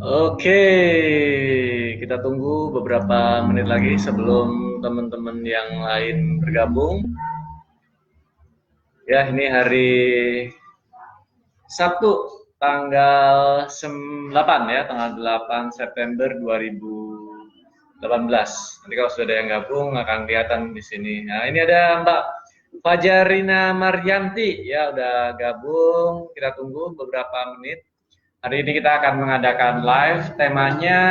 Oke, kita tunggu beberapa menit lagi sebelum teman-teman yang lain bergabung. Ya, ini hari Sabtu tanggal 8 ya, tanggal 8 September 2018. Nanti kalau sudah ada yang gabung akan kelihatan di sini. Nah, ini ada Mbak Fajarina Maryanti ya, udah gabung. Kita tunggu beberapa menit. Hari ini kita akan mengadakan live, temanya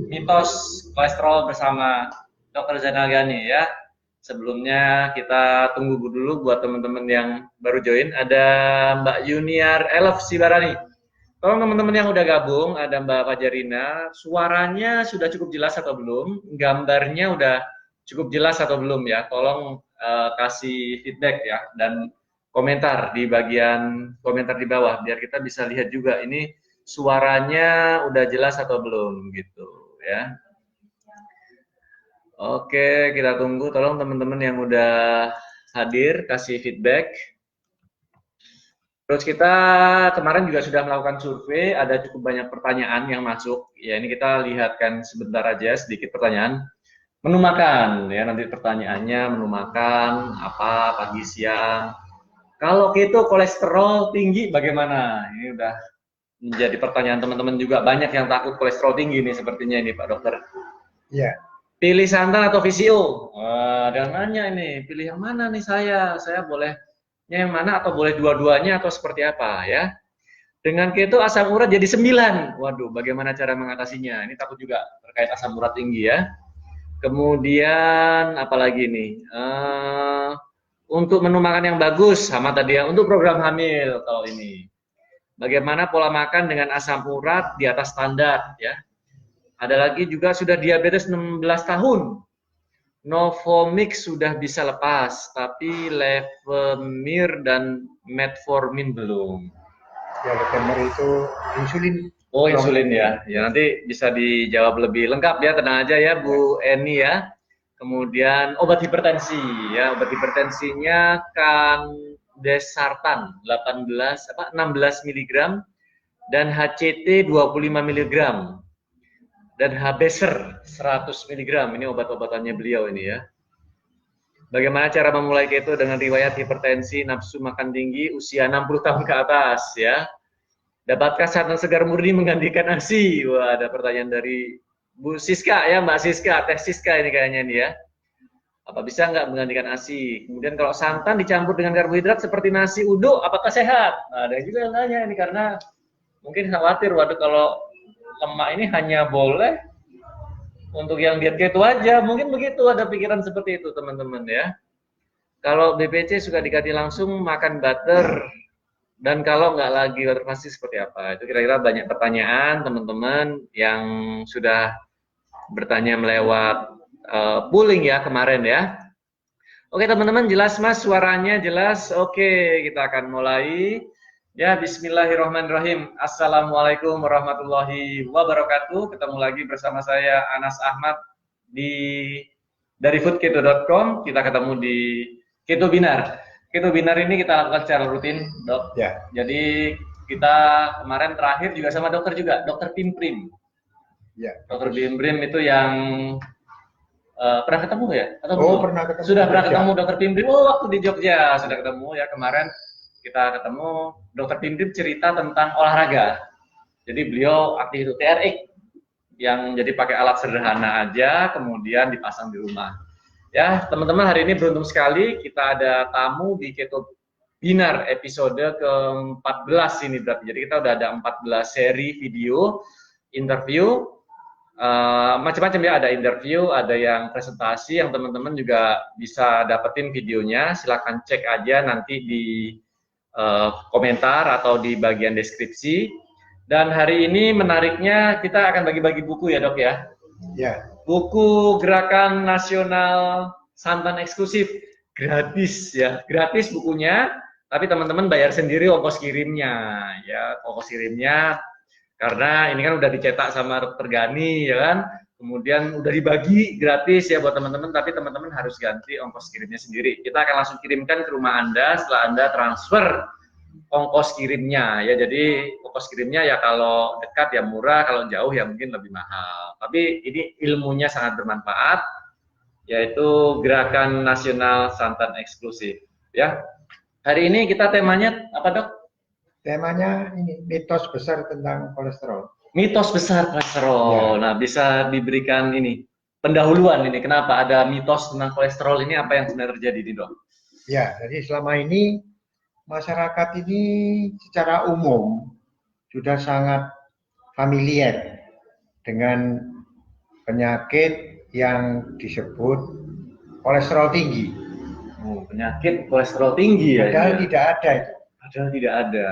mitos kolesterol bersama Dr. Zainal Ghani ya. Sebelumnya kita tunggu dulu buat teman-teman yang baru join. Ada Mbak Yuniar Elf Sibarani. Tolong teman-teman yang udah gabung, ada Mbak Fajarina, suaranya sudah cukup jelas atau belum? Gambarnya udah cukup jelas atau belum ya? Tolong kasih feedback ya, dan komentar di bagian komentar di bawah biar kita bisa lihat juga ini suaranya udah jelas atau belum gitu ya. Oke, kita tunggu. Tolong teman-teman yang udah hadir kasih feedback. Terus kita kemarin juga sudah melakukan survei, ada cukup banyak pertanyaan yang masuk. Ya, ini kita lihatkan sebentar aja sedikit pertanyaan. Menu makan, ya nanti pertanyaannya menu makan apa pagi siang. Kalau keto kolesterol tinggi bagaimana? Ini udah menjadi pertanyaan teman-teman juga. Banyak yang takut kolesterol tinggi nih sepertinya ini Pak Dokter. Iya. Pilih santan atau VCO? Wah, ada yang nanya ini, pilih yang mana nih saya? Saya bolehnya yang mana atau boleh dua-duanya atau seperti apa ya? Dengan keto asam urat jadi 9. Waduh, bagaimana cara mengatasinya? Ini takut juga terkait asam urat tinggi ya. Kemudian apalagi nih? Untuk menu makan yang bagus sama tadi ya. Untuk program hamil kalau ini. Bagaimana pola makan dengan asam urat di atas standar ya. Ada lagi juga sudah diabetes 16 tahun. Novomix sudah bisa lepas, tapi Levemir dan Metformin belum. Ya, Levemir itu insulin. Oh, insulin ya. Ya nanti bisa dijawab lebih lengkap ya, tenang aja ya Bu Eni ya. Kemudian obat hipertensi ya, obat hipertensinya Candesartan 16 mg dan HCT 25 mg dan Habeser 100 mg. Ini obat-obatannya beliau ini ya. Bagaimana cara memulai keto dengan riwayat hipertensi, nafsu makan tinggi, usia 60 tahun ke atas ya. Dapatkah santan segar murni menggantikan ASI? Wah, ada pertanyaan dari Bu Siska ya, Mbak Siska, Teh Siska ini kayaknya nih ya. Apa bisa nggak menggantikan ASI? Kemudian kalau santan dicampur dengan karbohidrat seperti nasi uduk, apakah sehat? Nah, ada juga yang nanya ini karena mungkin khawatir, waduh kalau lemak ini hanya boleh untuk yang diet keto aja. Mungkin begitu, ada pikiran seperti itu teman-teman ya. Kalau BPC suka dikasih langsung makan butter, dan kalau nggak lagi butter fasting seperti apa? Itu kira-kira banyak pertanyaan teman-teman yang sudah bertanya melewat polling ya kemarin ya. Oke teman-teman, jelas Mas suaranya jelas? Oke, kita akan mulai. Ya, bismillahirrahmanirrahim. Assalamualaikum warahmatullahi wabarakatuh. Ketemu lagi bersama saya Anas Ahmad dari foodketo.com. Kita ketemu di Keto Binar. Keto Binar ini kita lakukan secara rutin, Dok. Ya. Jadi kita kemarin terakhir juga sama dokter juga, Dokter Pimprim. Ya. Dokter Pimprim itu yang pernah ketemu ya? Atau belum? Pernah ketemu. Sudah pernah ketemu Dokter Pimprim. Oh, waktu di Jogja sudah ketemu ya kemarin. Kita ketemu Dokter Pimprim cerita tentang olahraga. Jadi beliau aktif itu TRX yang jadi pakai alat sederhana aja, kemudian dipasang di rumah. Ya, teman-teman hari ini beruntung sekali kita ada tamu di Keto Binar episode ke-14 ini berarti. Jadi kita udah ada 14 seri video interview. Macam-macam ya, ada interview, ada yang presentasi, yang teman-teman juga bisa dapetin videonya. Silahkan cek aja nanti di komentar atau di bagian deskripsi. Dan hari ini menariknya kita akan bagi-bagi buku ya Dok ya. Ya. Buku Gerakan Nasional Santan Eksklusif, gratis ya, gratis bukunya. Tapi teman-teman bayar sendiri ongkos kirimnya ya, ongkos kirimnya karena ini kan udah dicetak sama Dr. Ghani ya kan. Kemudian udah dibagi gratis ya buat teman-teman, tapi teman-teman harus ganti ongkos kirimnya sendiri. Kita akan langsung kirimkan ke rumah Anda setelah Anda transfer ongkos kirimnya ya. Jadi ongkos kirimnya ya kalau dekat ya murah, kalau jauh ya mungkin lebih mahal. Tapi ini ilmunya sangat bermanfaat, yaitu Gerakan Nasional Santan Eksklusif. Ya, hari ini kita temanya apa dok? Temanya ini mitos besar tentang kolesterol. Mitos besar kolesterol. Ya. Nah, bisa diberikan ini pendahuluan ini. Kenapa ada mitos tentang kolesterol ini? Apa yang sebenarnya terjadi nih dok? Ya, jadi selama ini masyarakat ini secara umum sudah sangat familiar dengan penyakit yang disebut kolesterol tinggi. Oh, penyakit kolesterol tinggi ya? Padahal ya? tidak ada itu. Padahal tidak ada.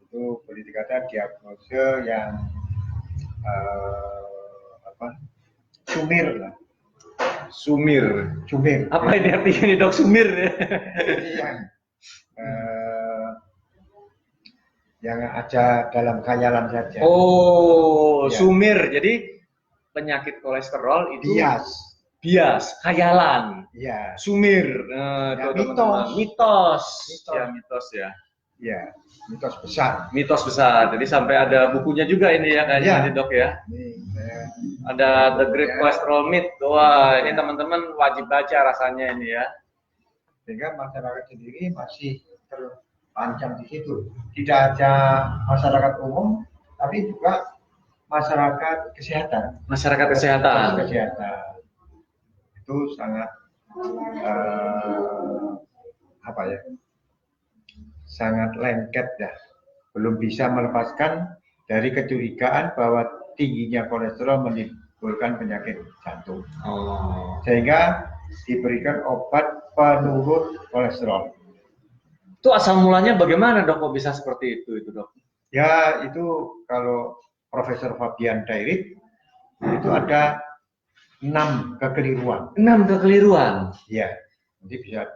Itu boleh dikatakan diagnose yang sumir lah. Sumir. Sumir. Apa ini artinya nih dok, sumir? Yang aja dalam khayalan saja. Oh, ya. Sumir. Jadi penyakit kolesterol itu bias, khayalan. Ya. Sumir. Ya, mitos. Mitos. Ya, mitos ya. Ya, mitos besar. Mitos besar. Jadi sampai ada bukunya juga ini ya kayaknya ya. dok ya. Ada The Great Cholesterol Myth. Wah, ini teman-teman wajib baca rasanya ini ya. Sehingga masyarakat sendiri masih terpancang di situ. Tidak hanya masyarakat umum, tapi juga masyarakat kesehatan. Masyarakat kesehatan. Itu sangat sangat lengket dah. Belum bisa melepaskan dari kecurigaan bahwa tingginya kolesterol menimbulkan penyakit jantung. Sehingga diberikan obat penurun kolesterol. Itu asal mulanya bagaimana dok, kok bisa seperti itu dok? Ya, itu kalau Profesor Fabian Dairit itu ada 6 kekeliruan. 6 kekeliruan? Iya, nanti bisa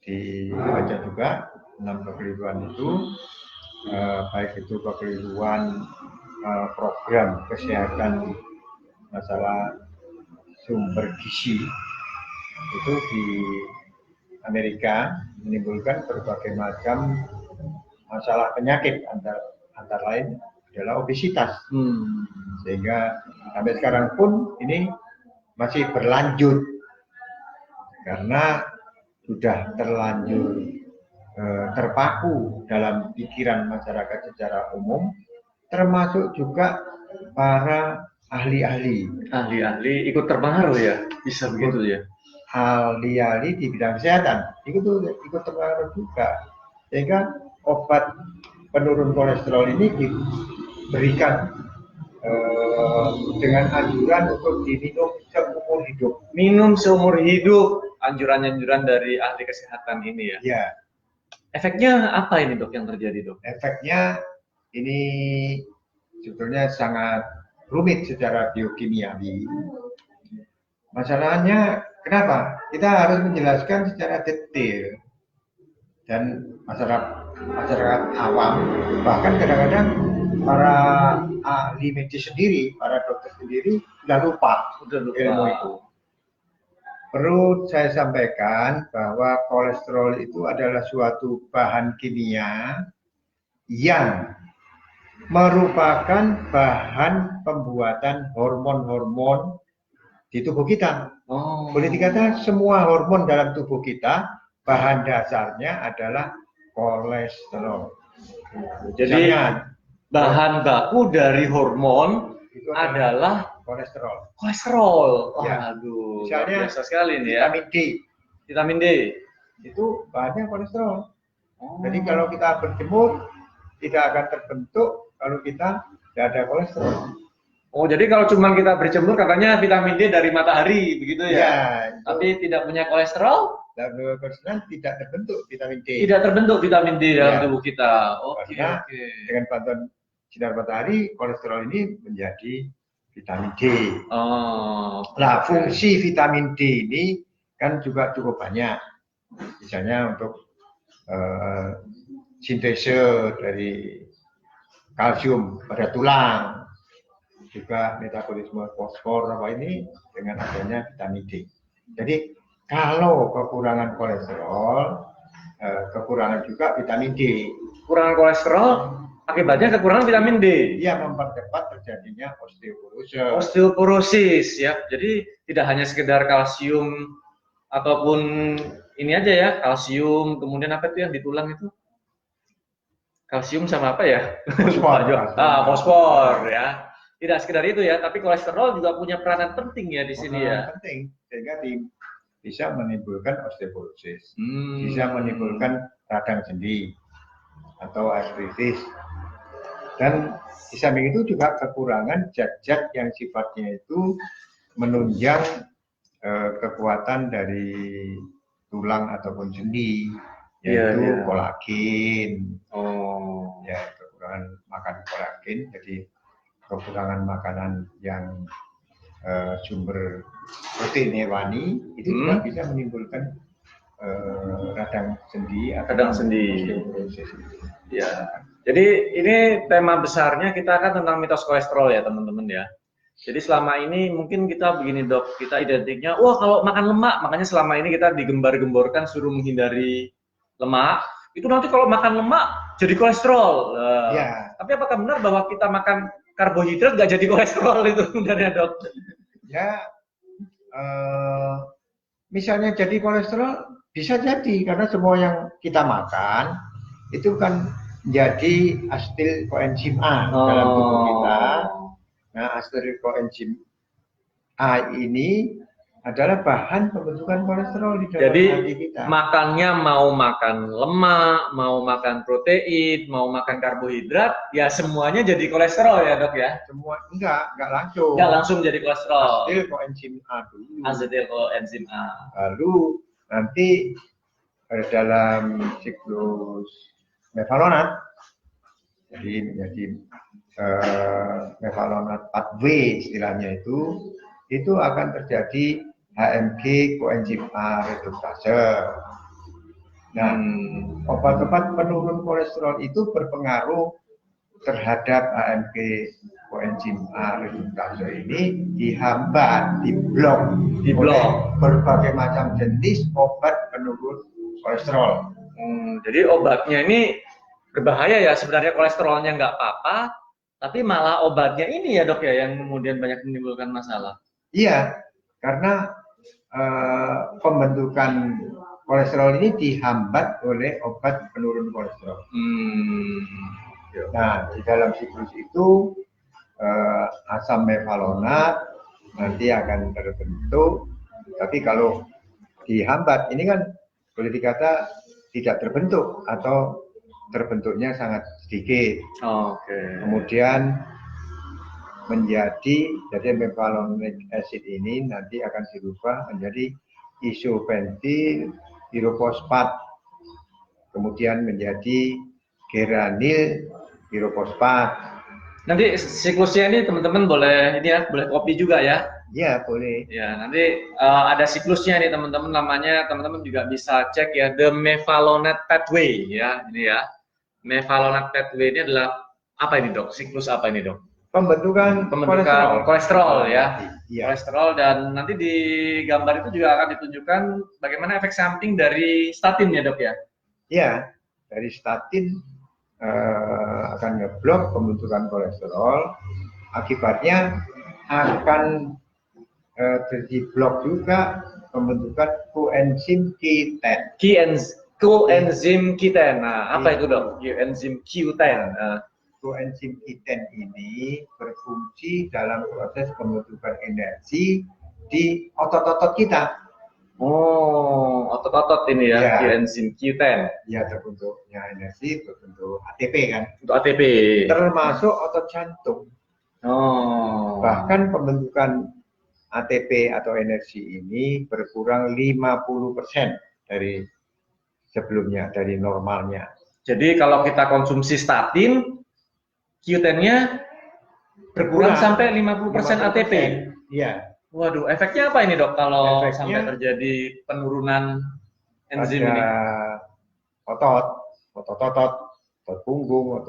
dibaca juga 6 kekeliruan itu, baik itu kekeliruan program kesehatan masalah sumber gizi itu di Amerika menimbulkan berbagai macam masalah penyakit, antara lain adalah obesitas. Sehingga sampai sekarang pun ini masih berlanjut karena sudah terlanjur terpaku dalam pikiran masyarakat secara umum, termasuk juga para ahli-ahli ikut terpengaruh ya, bisa begitu ya. Ahli-ahli di bidang kesehatan ikut terpengaruh juga, sehingga obat penurun kolesterol ini diberikan dengan anjuran untuk diminum seumur hidup. Minum seumur hidup, anjuran-anjuran dari ahli kesehatan ini ya. Ya. Efeknya apa ini dok yang terjadi dok? Efeknya ini sebetulnya sangat rumit secara biokimiawi. Masalahnya kenapa? Kita harus menjelaskan secara detail, dan masyarakat awam, bahkan kadang-kadang para ahli medis sendiri, para dokter sendiri sudah lupa ilmu itu. Perlu saya sampaikan bahwa kolesterol itu adalah suatu bahan kimia yang merupakan bahan pembuatan hormon-hormon di tubuh kita. Boleh dikatakan semua hormon dalam tubuh kita bahan dasarnya adalah kolesterol. Jadi bahan baku dari hormon itu adalah kolesterol. Ya. Aduh, misalnya biasa sekali nih ya. Vitamin D itu bahannya kolesterol. Jadi kalau kita berjemur tidak akan terbentuk kalau kita tidak ada kolesterol. Jadi kalau cuma kita berjemur katanya vitamin D dari matahari begitu ya? Ya, tapi tidak punya kolesterol? Tidak terbentuk vitamin D. Tidak terbentuk vitamin D dalam tubuh kita. Karena dengan bantuan sinar matahari, kolesterol ini menjadi vitamin D. Nah, fungsi vitamin D ini kan juga cukup banyak. Misalnya untuk sintese dari kalsium pada tulang, juga metabolisme fosfor ini dengan adanya vitamin D. Jadi kalau kekurangan kolesterol kekurangan juga vitamin D. Kurangan kolesterol, akibatnya kekurangan vitamin D. Ia mempercepat terjadinya osteoporosis. Osteoporosis ya. Jadi tidak hanya sekedar kalsium ataupun ini aja ya, kalsium, kemudian apa itu yang di tulang itu? Kalsium sama apa ya? Fosfor. Fosfor ya. Tidak sekedar itu ya, tapi kolesterol juga punya peranan penting ya di sini ya. Penting, sehingga bisa menimbulkan osteoporosis, bisa menimbulkan radang sendi atau artritis, dan di samping itu juga kekurangan zat-zat yang sifatnya itu menunjang kekuatan dari tulang ataupun sendi, yaitu kolagen. Ya, kekurangan makan kolagen, jadi kekurangan makanan yang sumber protein hewani itu juga bisa menimbulkan radang sendi atau radang sendi. Osteoporosis. Ya. Jadi ini tema besarnya kita akan tentang mitos kolesterol ya teman-teman ya. Jadi selama ini mungkin kita begini dok, kita identiknya, wah kalau makan lemak, makanya selama ini kita digembar-gemborkan suruh menghindari lemak. Itu nanti kalau makan lemak jadi kolesterol. Ya. Tapi apakah benar bahwa kita makan karbohidrat nggak jadi kolesterol itu sebenarnya dok? Ya, misalnya jadi kolesterol bisa jadi karena semua yang kita makan itu kan menjadi asetil koenzim A dalam tubuh kita. Nah, asetil koenzim A ini adalah bahan pembentukan kolesterol di dalam hati kita. Jadi makannya mau makan lemak, mau makan protein, mau makan karbohidrat, ya semuanya jadi kolesterol ya dok ya? Semua enggak langsung. Enggak langsung jadi kolesterol. Asetil koenzim A dulu. Asetil koenzim A. Lalu nanti dalam siklus mevalonat, jadi menjadi mevalonat pathway istilahnya itu akan terjadi HMG koenzim A reduktase. Nah, obat-obat penurun kolesterol itu berpengaruh terhadap HMG koenzim A reduktase ini dihambat, diblok oleh berbagai macam jenis obat penurun kolesterol. Jadi obatnya ini berbahaya ya, sebenarnya kolesterolnya nggak apa-apa, tapi malah obatnya ini ya dok ya yang kemudian banyak menimbulkan masalah. Iya, karena pembentukan kolesterol ini dihambat oleh obat penurun kolesterol. Nah, di dalam siklus itu asam mevalonat nanti akan terbentuk, tapi kalau dihambat ini kan boleh dikata tidak terbentuk atau terbentuknya sangat sedikit. Kemudian jadi mevalonic acid ini nanti akan dirubah menjadi isopentil pirofosfat, kemudian menjadi geranil pirofosfat. Nanti siklusnya ini teman-teman boleh copy juga ya? Ya, boleh. Ya, nanti ada siklusnya nih teman-teman, namanya teman-teman juga bisa cek ya, the mevalonate pathway ya, ini ya. Mevalonate pathway ini adalah apa ini dok? Siklus apa ini dok? Pembentukan kolesterol ya. Kolesterol, dan nanti di gambar itu juga akan ditunjukkan bagaimana efek samping dari statin ya dok ya? Iya, dari statin akan ngeblok pembentukan kolesterol, akibatnya akan diblok juga pembentukan koenzim Q10. Koenzim Q10. Nah, apa itu dok? Koenzim Q10. Koenzim Q10 ini berfungsi dalam proses pembentukan energi di otot-otot kita. Otot-otot ini ya, koenzim Q10. Ya, terbentuknya energi berbentuk ATP kan. Untuk ATP. Termasuk otot jantung. Bahkan pembentukan ATP atau energi ini berkurang 50% dari sebelumnya, dari normalnya. Jadi kalau kita konsumsi statin, Q10-nya berkurang sampai 50% ATP. Iya. Waduh, efeknya apa ini dok kalau sampai terjadi penurunan enzim ini? Otot punggung,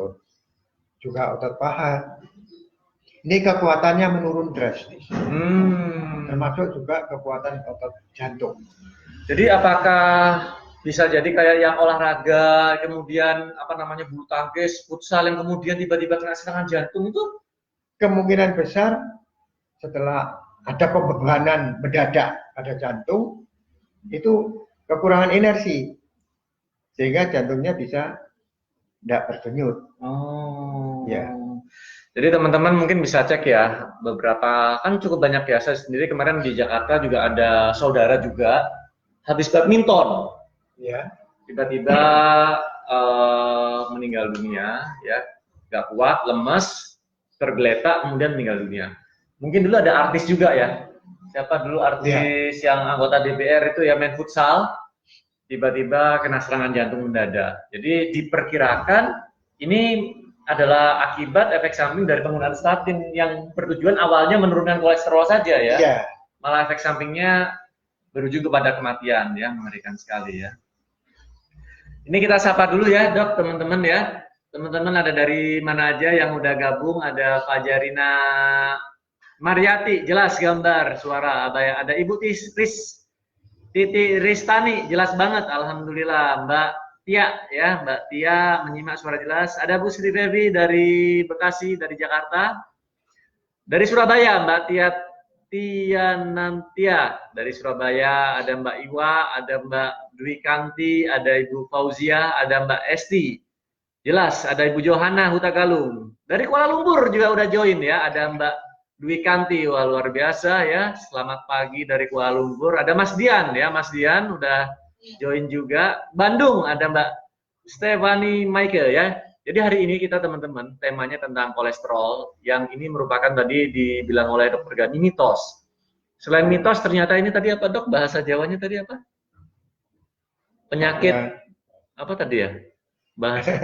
juga otot paha. Ini kekuatannya menurun drastis. Termasuk juga kekuatan otot jantung. Jadi apakah Bisa jadi kayak yang olahraga, kemudian apa namanya bulu tangkis, futsal yang kemudian tiba-tiba kena serangan jantung itu kemungkinan besar setelah ada pembebanan mendadak pada jantung itu kekurangan energi sehingga jantungnya bisa tidak berdenyut. Oh. Ya. Jadi teman-teman mungkin bisa cek ya, beberapa kan cukup banyak ya. Saya sendiri kemarin di Jakarta juga ada saudara juga habis badminton. Ya. Tiba-tiba meninggal dunia ya, nggak kuat, lemas, tergeletak, kemudian meninggal dunia. Mungkin dulu ada artis juga ya. Siapa dulu artis yang anggota DPR itu ya main futsal, tiba-tiba kena serangan jantung mendadak. Jadi diperkirakan ini adalah akibat efek samping dari penggunaan statin yang bertujuan awalnya menurunkan kolesterol saja ya. Ya. Malah efek sampingnya berujung kepada kematian ya, mengerikan sekali ya. Ini kita sapa dulu ya dok, teman-teman ya. Teman-teman ada dari mana aja yang udah gabung? Ada Fajarina Mariati, jelas gambar suara. Ada Ibu Titi Ristani, jelas banget, alhamdulillah. Mbak Tia ya, Mbak Tia menyimak suara jelas. Ada Bu Sri Devi dari Bekasi, dari Jakarta. Dari Surabaya, Mbak Tianantia dari Surabaya, ada Mbak Iwa, ada Mbak Dwi Kanti, ada Ibu Fauzia, ada Mbak Esti. Jelas, ada Ibu Johana Hutagalung. Dari Kuala Lumpur juga udah join ya, ada Mbak Dwi Kanti, wah luar biasa ya. Selamat pagi dari Kuala Lumpur. Ada Mas Dian ya, Mas Dian udah join juga. Bandung ada Mbak Stefani Michael ya. Jadi hari ini kita teman-teman temanya tentang kolesterol yang ini merupakan tadi dibilang oleh Dokter Gani mitos. Selain mitos ternyata ini tadi apa dok? Bahasa Jawanya tadi apa? Penyakit apa tadi ya? Bahasa.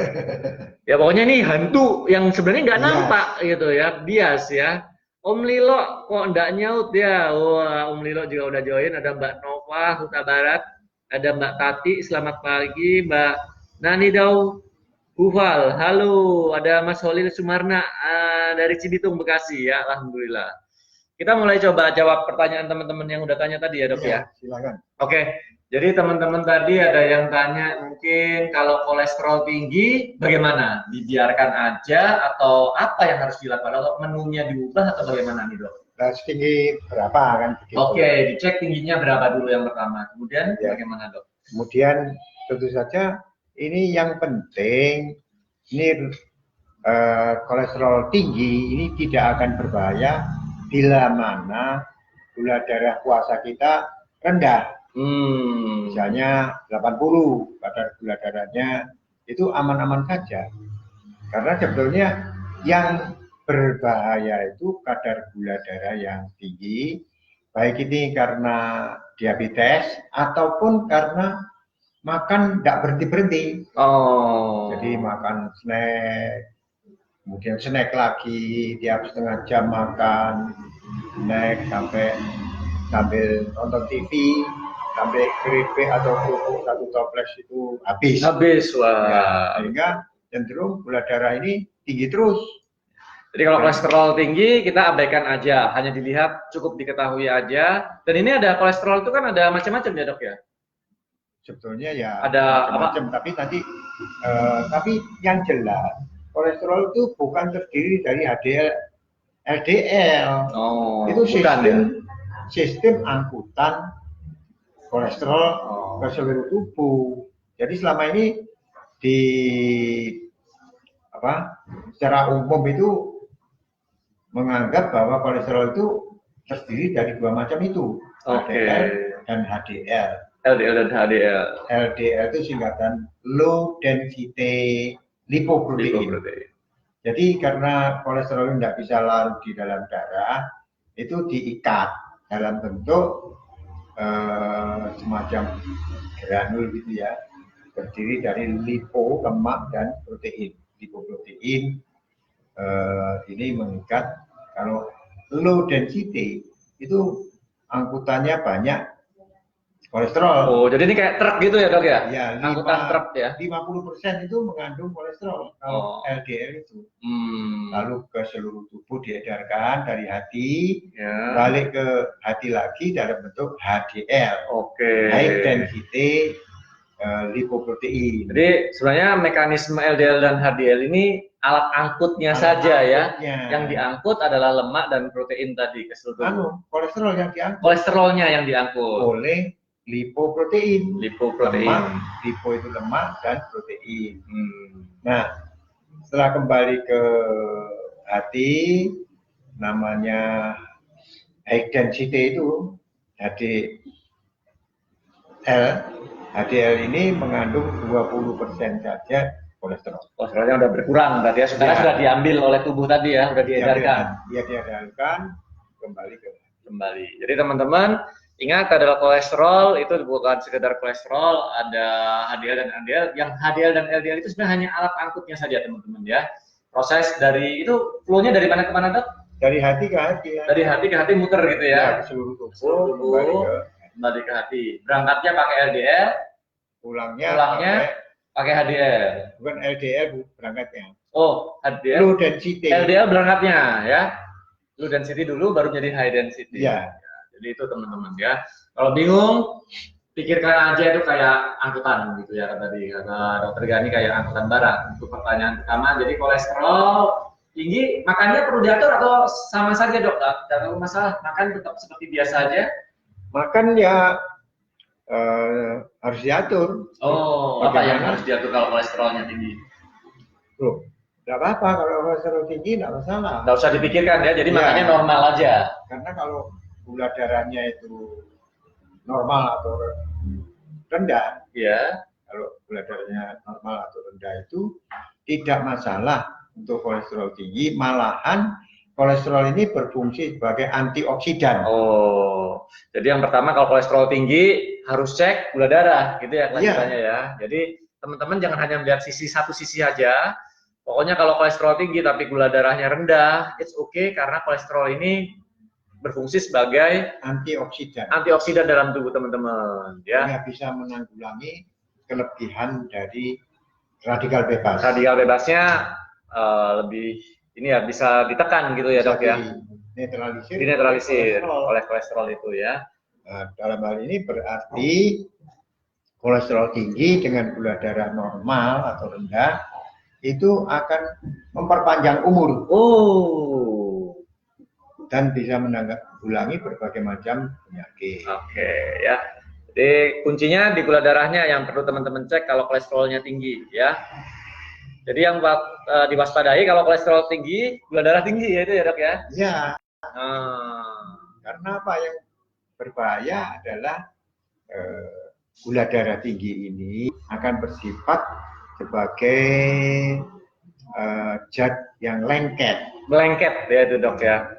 Ya pokoknya ini hantu yang sebenarnya nggak nampak gitu ya, bias ya. Om Lilo kok nggak nyaut ya? Wah Om Lilo juga udah join. Ada Mbak Nova Huta Barat, ada Mbak Tati. Selamat pagi Mbak Nani Dau. Hufal, halo, ada Mas Holil Sumarna dari Cibitung, Bekasi ya, alhamdulillah. Kita mulai coba jawab pertanyaan teman-teman yang udah tanya tadi ya dok ya. Silakan. Oke, jadi teman-teman tadi ada yang tanya mungkin kalau kolesterol tinggi bagaimana? Dibiarkan aja atau apa yang harus dilakukan? Atau menunya diubah atau bagaimana nih dok? Nah, setinggi berapa kan? Begitu. Oke, dicek tingginya berapa dulu yang pertama. Kemudian bagaimana dok? Kemudian tentu saja ini yang penting, ini kolesterol tinggi ini tidak akan berbahaya bila mana gula darah puasa kita rendah. Misalnya 80 kadar gula darahnya itu aman-aman saja. Karena sebetulnya yang berbahaya itu kadar gula darah yang tinggi, baik ini karena diabetes ataupun karena makan tidak berhenti-berhenti. Jadi makan snack, kemudian snack lagi, tiap setengah jam makan snack sambil nonton TV, sampai keripik atau kerupuk satu toples itu habis. Wah. Ya, sehingga cenderung gula darah ini tinggi terus. Jadi kalau kolesterol tinggi kita abaikan aja, hanya dilihat cukup diketahui aja. Dan ini ada kolesterol itu kan ada macam-macam ya dok ya? Sebetulnya ya ada macam-macam, tapi yang jelas kolesterol itu bukan terdiri dari HDL, LDL. Itu sistem angkutan kolesterol ke seluruh tubuh. Jadi selama ini secara umum itu menganggap bahwa kolesterol itu terdiri dari dua macam itu, LDL dan HDL. LDL dan HDL. LDL itu singkatan low density lipoprotein. Jadi karena kolesterol tidak bisa larut di dalam darah, itu diikat dalam bentuk semacam granul gitu ya, terdiri dari lipo, lemak dan protein. Lipoprotein ini mengikat. Kalau low density itu angkutannya banyak kolesterol. Jadi ini kayak truk gitu ya dok ya? Ya, angkutan truk ya. 50% itu mengandung kolesterol kalau LDL itu. Lalu ke seluruh tubuh diedarkan dari hati, balik ke hati lagi dalam bentuk HDL. High density lipoprotein. Jadi sebenarnya mekanisme LDL dan HDL ini alat angkutnya saja ya. Yang diangkut adalah lemak dan protein tadi ke seluruh tubuh. Kolesterol yang diangkut. Kolesterolnya yang diangkut oleh lipoprotein. Lipoprotein. Lipo itu lemak dan protein. Nah, setelah kembali ke hati, namanya high density itu HDL ini mengandung 20% saja kolesterol. Kolesterolnya udah berkurang berarti ya, karena sudah diambil oleh tubuh tadi ya, sudah diedarkan. Dia diedarkan kembali. Jadi teman-teman ingat, adalah kolesterol itu bukan sekedar kolesterol, ada HDL dan LDL. Yang HDL dan LDL itu sebenarnya hanya alat angkutnya saja teman-teman ya. Proses dari itu flow-nya dari mana ke mana, Dok? Dari hati ke hati. Ya. Dari hati ke hati muter gitu ya. Ke seluruh tubuh, kembali ke hati. Berangkatnya pakai LDL, pulangnya pakai HDL. Bukan LDL berangkatnya. Oh, HDL. Low density. LDL berangkatnya ya. Low density dulu baru jadi high density. Ya. Jadi itu teman-teman ya. Kalau bingung, pikirkan aja itu kayak angkutan gitu ya, kata Dokter Gani, kayak angkutan barang. Itu pertanyaan pertama. Jadi kolesterol tinggi, makannya perlu diatur atau sama saja, Dok? Tidak masalah, makan tetap seperti biasa aja. Makan ya harus diatur. Oh, apa yang harus diatur kalau kolesterolnya tinggi? Loh, tidak apa-apa kalau kolesterol tinggi, tidak masalah. Tidak usah dipikirkan ya, jadi makannya normal aja. Karena kalau gula darahnya itu normal atau rendah, ya. Kalau gula darahnya normal atau rendah itu tidak masalah untuk kolesterol tinggi, malahan kolesterol ini berfungsi sebagai antioksidan. Oh, jadi yang pertama kalau kolesterol tinggi harus cek gula darah, gitu ya kelanjutannya ya. Jadi teman-teman jangan hanya melihat satu sisi aja. Pokoknya kalau kolesterol tinggi tapi gula darahnya rendah, it's okay karena kolesterol ini berfungsi sebagai antioksidan dalam tubuh teman-teman. Ya. Yang bisa menanggulangi kelebihan dari radikal bebas. Radikal bebasnya lebih ini ya bisa ditekan gitu ya, Dok ya. Dinetralisir oleh kolesterol itu ya. Dalam hal ini berarti kolesterol tinggi dengan gula darah normal atau rendah itu akan memperpanjang umur. Oh. Dan bisa menanggulangi berbagai macam penyakit. Oke ya. Jadi kuncinya di gula darahnya yang perlu teman-teman cek kalau kolesterolnya tinggi ya. Jadi yang diwaspadai kalau kolesterol tinggi, gula darah tinggi ya itu ya, Dok ya? Iya. Karena apa yang berbahaya adalah gula darah tinggi ini akan bersifat sebagai zat yang lengket. Melengket ya itu, Dok ya.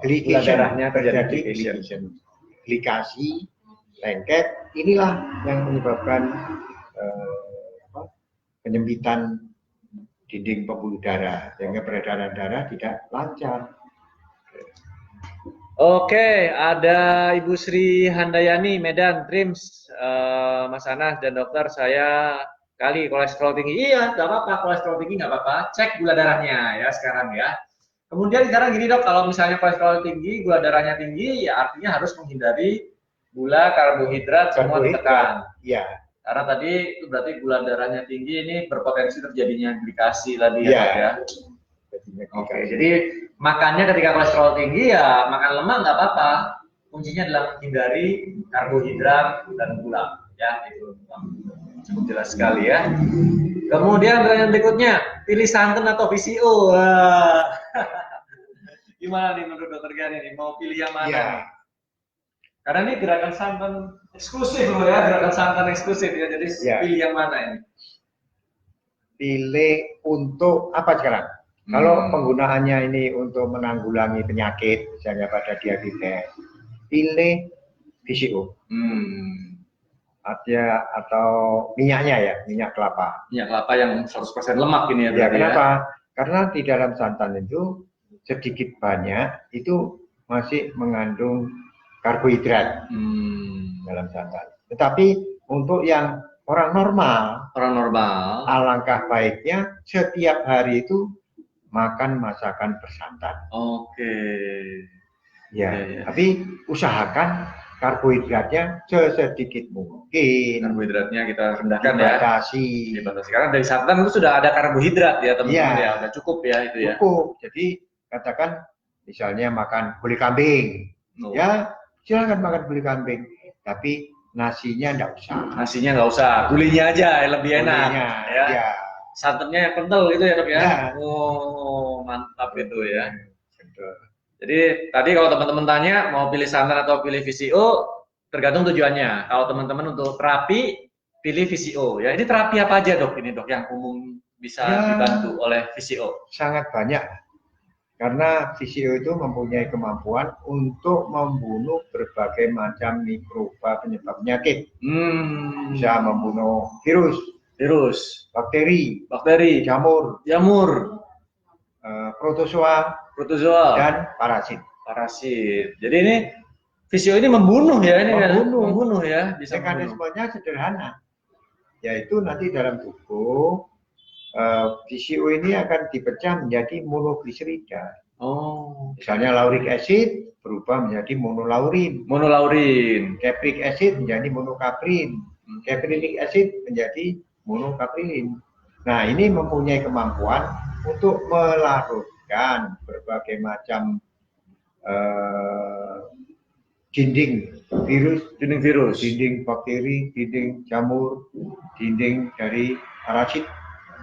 Gula darahnya terjadi glikasi, lengket. Inilah yang menyebabkan penyempitan dinding pembuluh darah sehingga peredaran darah tidak lancar. Oke, ada Ibu Sri Handayani Medan Trims, Mas Anas dan dokter, saya kali kolesterol tinggi. Iya, nggak apa-apa, kolesterol tinggi nggak apa-apa. Cek gula darahnya ya sekarang ya. Kemudian sekarang gini, Dok, kalau misalnya kolesterol tinggi, gula darahnya tinggi, ya artinya harus menghindari gula, karbohidrat, semua ditekan. Iya. Karena tadi itu berarti gula darahnya tinggi, ini berpotensi terjadinya glikasi tadi ya. Oke, jadi makannya ketika kolesterol tinggi ya makan lemak nggak apa-apa. Kuncinya adalah menghindari karbohidrat dan gula. Ya, itu cukup jelas sekali ya. Kemudian pertanyaan berikutnya, pilih santan atau VCO? Gimana nih menurut Dokter Gani nih? Mau pilih yang mana? Ya. Karena ini gerakan santan eksklusif loh ya, gerakan santan eksklusif ya. Jadi pilih yang mana ini? Pilih untuk apa sekarang? Kalau penggunaannya ini untuk menanggulangi penyakit, misalnya pada diabetes, pilih VCO. Atau minyaknya ya, minyak kelapa. Minyak kelapa yang 100% lemak ini ya. Kenapa? Karena di dalam santan itu sedikit banyak itu masih mengandung karbohidrat dalam santan. Tetapi untuk yang orang normal, alangkah baiknya setiap hari itu makan masakan bersantan. Oke. Ya. Tapi usahakan karbohidratnya sesedikit mungkin. Karbohidratnya kita rendahkan dibatasi. Dibatasi. Karena dari santan itu sudah ada karbohidrat ya teman-teman ya, udah cukup ya itu ya. Cukup. Jadi katakan misalnya makan gulai kambing, ya silakan makan gulai kambing, tapi nasinya enggak usah. Nasinya enggak usah, gulainya aja lebih enak. Ya. Santannya yang kental gitu ya dok ya. Oh mantap itu ya. Betul. Jadi tadi kalau teman-teman tanya mau pilih santan atau pilih VCO, tergantung tujuannya. Kalau teman-teman untuk terapi, pilih VCO. Ya ini terapi apa aja dok ini dok yang umum bisa dibantu oleh VCO? Sangat banyak. Karena VCO itu mempunyai kemampuan untuk membunuh berbagai macam mikroba penyebab penyakit. Bisa membunuh virus, bakteri, jamur, protozoa, dan parasit. Jadi ini VCO ini membunuh ya, ini membunuh ya. Mekanismenya sederhana, yaitu nanti dalam tubuh VCO ini akan dipecah menjadi monogliserida. Misalnya lauric acid berubah menjadi monolaurin. Capric acid menjadi monokaprin. Caprinic acid menjadi monokaprilin. Nah, ini mempunyai kemampuan untuk melarutkan berbagai macam dinding virus, dinding bakteri, dinding jamur, dinding dari parasit.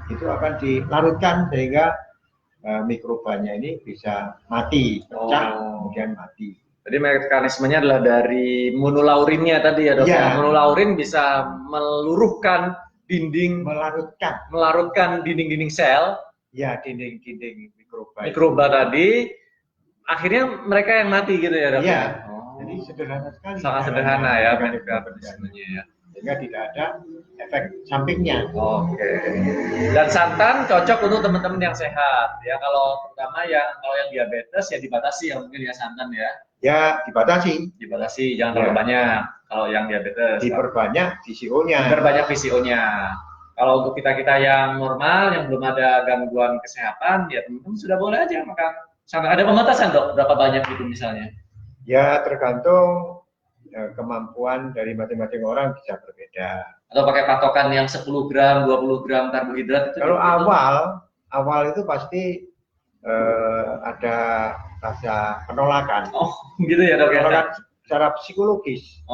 Itu akan dilarutkan sehingga mikrobanya ini bisa mati, pecah, kemudian mati. Jadi mekanismenya adalah dari monolaurinnya tadi ya dok. Monolaurin bisa meluruhkan dinding, melarutkan dinding-dinding sel. Ya, dinding-dinding mikroba tadi. Akhirnya mereka yang mati gitu ya dok. Iya. Jadi sederhana sekali. Sangat sederhana ya mekanismenya ya. Sehingga tidak ada efek sampingnya. Dan santan cocok untuk teman-teman yang sehat ya. Kalau terutama kalau yang diabetes ya dibatasi ya mungkin ya santan ya. Ya dibatasi, jangan terlalu banyak. Kalau yang diabetes diperbanyak VCO-nya. Kalau untuk kita yang normal yang belum ada gangguan kesehatan ya teman-teman sudah boleh aja makan santan. Ada pembatasan dok berapa banyak itu misalnya? Ya tergantung kemampuan dari masing-masing orang bisa berbeda. Atau pakai patokan yang 10 gram, 20 gram karbohidrat itu? Kalau awal itu pasti ada rasa penolakan. Gitu ya dok ya? Penolakan secara psikologis.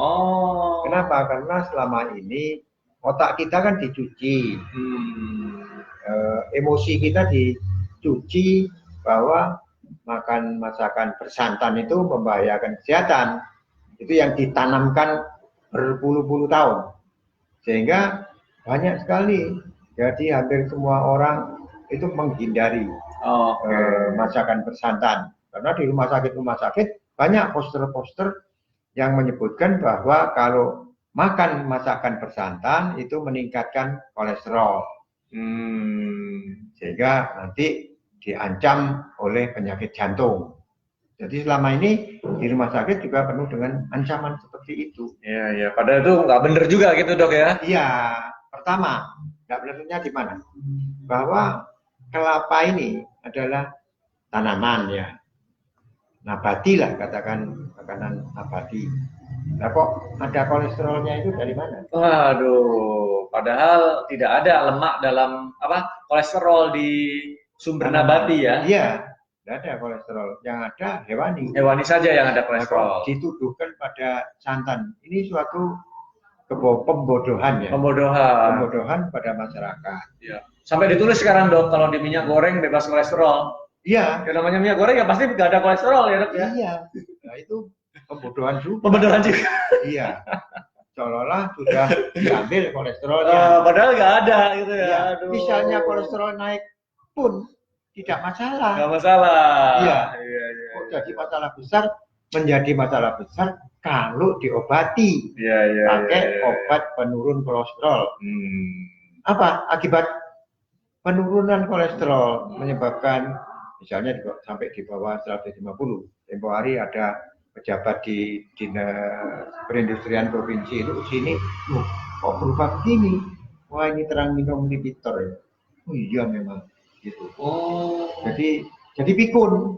Kenapa? Karena selama ini otak kita kan dicuci. Emosi kita dicuci bahwa makan masakan bersantan itu membahayakan kesehatan. Itu yang ditanamkan berpuluh-puluh tahun. Sehingga banyak sekali. Jadi hampir semua orang itu menghindari masakan bersantan. Karena di rumah sakit banyak poster-poster yang menyebutkan bahwa kalau makan masakan bersantan itu meningkatkan kolesterol. Sehingga nanti diancam oleh penyakit jantung. Jadi selama ini di rumah sakit juga penuh dengan ancaman seperti itu. Iya. Padahal itu nggak benar juga gitu dok ya? Iya. Pertama, nggak benernya di mana? Bahwa kelapa ini adalah tanaman ya. Nabati lah katakan makanan nabati. Nah kok ada kolesterolnya itu dari mana? Waduh, padahal tidak ada lemak dalam kolesterol di sumber nabati ya? Iya, tidak ada kolesterol. Yang ada hewani. Hewani saja yang ada kolesterol. Nah, dituduhkan pada santan. Ini suatu pembodohan ya. Pembodohan pada masyarakat. Ya. Sampai ditulis sekarang dok, kalau di minyak goreng bebas kolesterol. Iya. Yang namanya minyak goreng ya pasti nggak ada kolesterol ya dok ya. Iya. Nah itu pembodohan juga. Iya. Seolah-olah sudah diambil kolesterolnya. Padahal nggak ada gitu ya. Iya. Misalnya kolesterol naik pun tidak masalah. Nggak masalah. Iya. Jadi masalah besar menjadi masalah besar kalau diobati. Pakai obat penurun kolesterol. Apa akibat penurunan kolesterol menyebabkan misalnya sampai di bawah 150. Tempo hari ada pejabat di dinas perindustrian provinsi itu sini, kok berubah begini? Wah ini terang minum inhibitor ya. Oh iya memang gitu. Jadi pikun.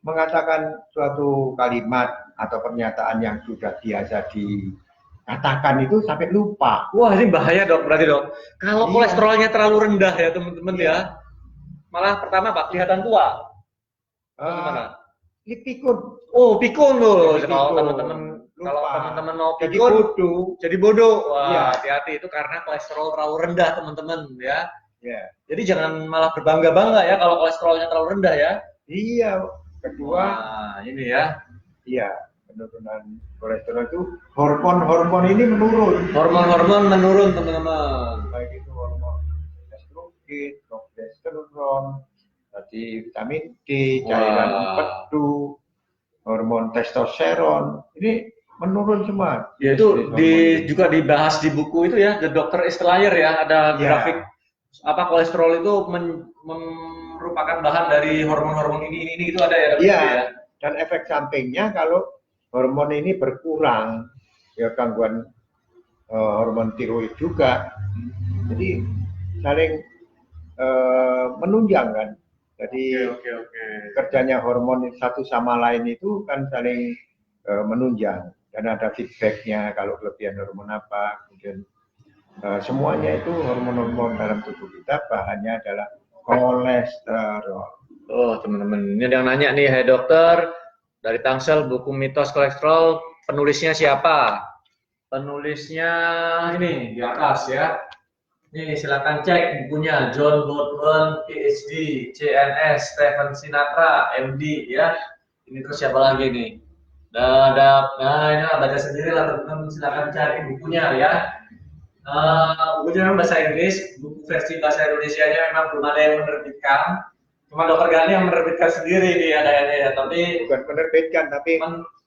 mengatakan suatu kalimat atau pernyataan yang sudah biasa dikatakan itu sampai lupa. Wah, ini bahaya dok, berarti dok. Kalau Iya. kolesterolnya terlalu rendah ya teman-teman ya, malah pertama Pak kelihatan tua. Gimana? Ini pikun. Oh, pikun loh. Jadi Kalau pikun. teman-teman mau Jadi pikun, bodoh. jadi bodoh. Wah, Iya. hati-hati itu karena kolesterol terlalu rendah teman-teman ya. Ya. Jadi jangan malah berbangga-bangga ya kalau kolesterolnya terlalu rendah ya. Iya. Kedua, ini ya. Iya, penurunan kolesterol itu hormon-hormon ini menurun. Hormon-hormon menurun teman-teman. Baik itu hormon estrogen, progesteron, tadi vitamin D, cairan empedu, hormon testosteron, ini menurun semua. Ya itu juga dibahas di buku itu ya, The Doctor is Liar ya, ada grafik kolesterol itu merupakan bahan dari hormon-hormon ini itu ada ya. Iya. Dan efek sampingnya kalau hormon ini berkurang, ya gangguan hormon tiroid juga. Jadi saling menunjang kan. Jadi kerjanya hormon satu sama lain itu kan saling menunjang dan ada feedbacknya kalau kelebihan hormon apa, kemudian semuanya itu hormon-hormon dalam tubuh kita bahannya adalah kolesterol. Oh teman-teman, ini ada yang nanya nih, hai dokter, dari Tangsel buku Mitos Kolesterol, penulisnya siapa? Penulisnya ini di atas ya. Nih silakan cek bukunya, John Gottman, PhD, CNS, Stephen Sinatra, MD ya. Ini terus siapa lagi nih? Nah ini lah baca sendiri lah teman-teman, silakan cari bukunya ya. Bukunya memang bahasa Inggris, buku versi bahasa Indonesianya memang belum ada yang menerbitkan. Cuma Dokter Gani yang menerbitkan sendiri nih adanya ya, tapi bukan menerbitkan tapi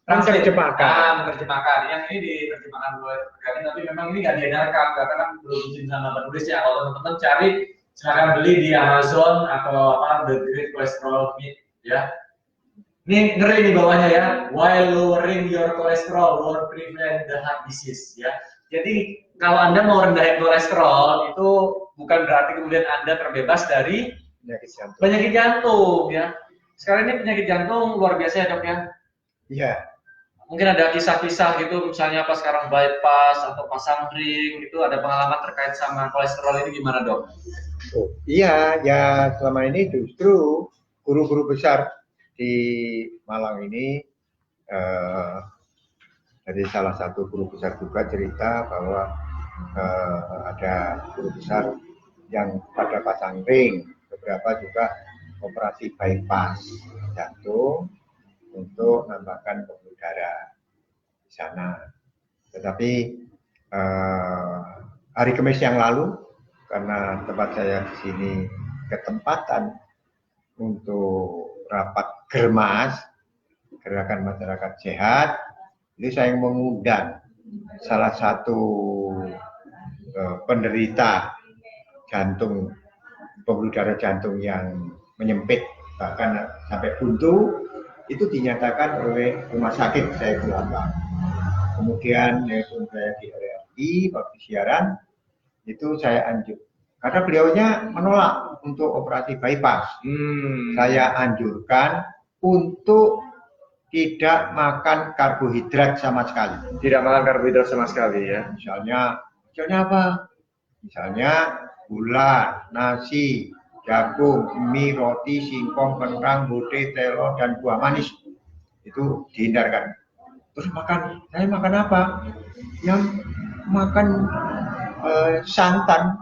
menerjemahkan. Yang ini diterjemahkan oleh Dokter Gani, tapi memang ini nggak diedarkan karena kan belum izin sama penulisnya. Kalau teman-teman cari, silakan beli di Amazon atau The Great Cholesterol Myth ya. Ini ngeri nih bawahnya ya, while lowering your cholesterol will prevent the heart disease ya. Jadi kalau Anda mau rendahin kolesterol itu bukan berarti kemudian Anda terbebas dari penyakit jantung ya. Sekarang ini penyakit jantung luar biasa ya dok ya. Iya. Mungkin ada kisah-kisah gitu, misalnya pas sekarang bypass atau pasang ring itu ada pengalaman terkait sama kolesterol ini gimana dok? Oh, iya, ya selama ini justru guru-guru besar di Malang ini dari salah satu guru besar juga cerita bahwa ada guru besar yang pada pasang ring, beberapa juga operasi bypass jantung untuk menambahkan pembuluh darah di sana. Tetapi hari Kamis yang lalu, karena tempat saya di sini ketempatan untuk rapat Germas, Gerakan Masyarakat Sehat, jadi saya mengundang salah satu penderita jantung, pembuluh darah jantung yang menyempit bahkan sampai buntu, itu dinyatakan oleh rumah sakit saya Belanda. Kemudian yaitu saya di RRI waktu siaran itu saya anjur karena beliaunya menolak untuk operasi bypass. Saya anjurkan untuk tidak makan karbohidrat sama sekali. Tidak makan karbohidrat sama sekali ya. Misalnya apa? Misalnya gula, nasi, jagung, mie, roti, singkong, kentang, bodeh, telo, dan buah manis. Itu dihindarkan. Terus saya makan apa? Yang makan santan.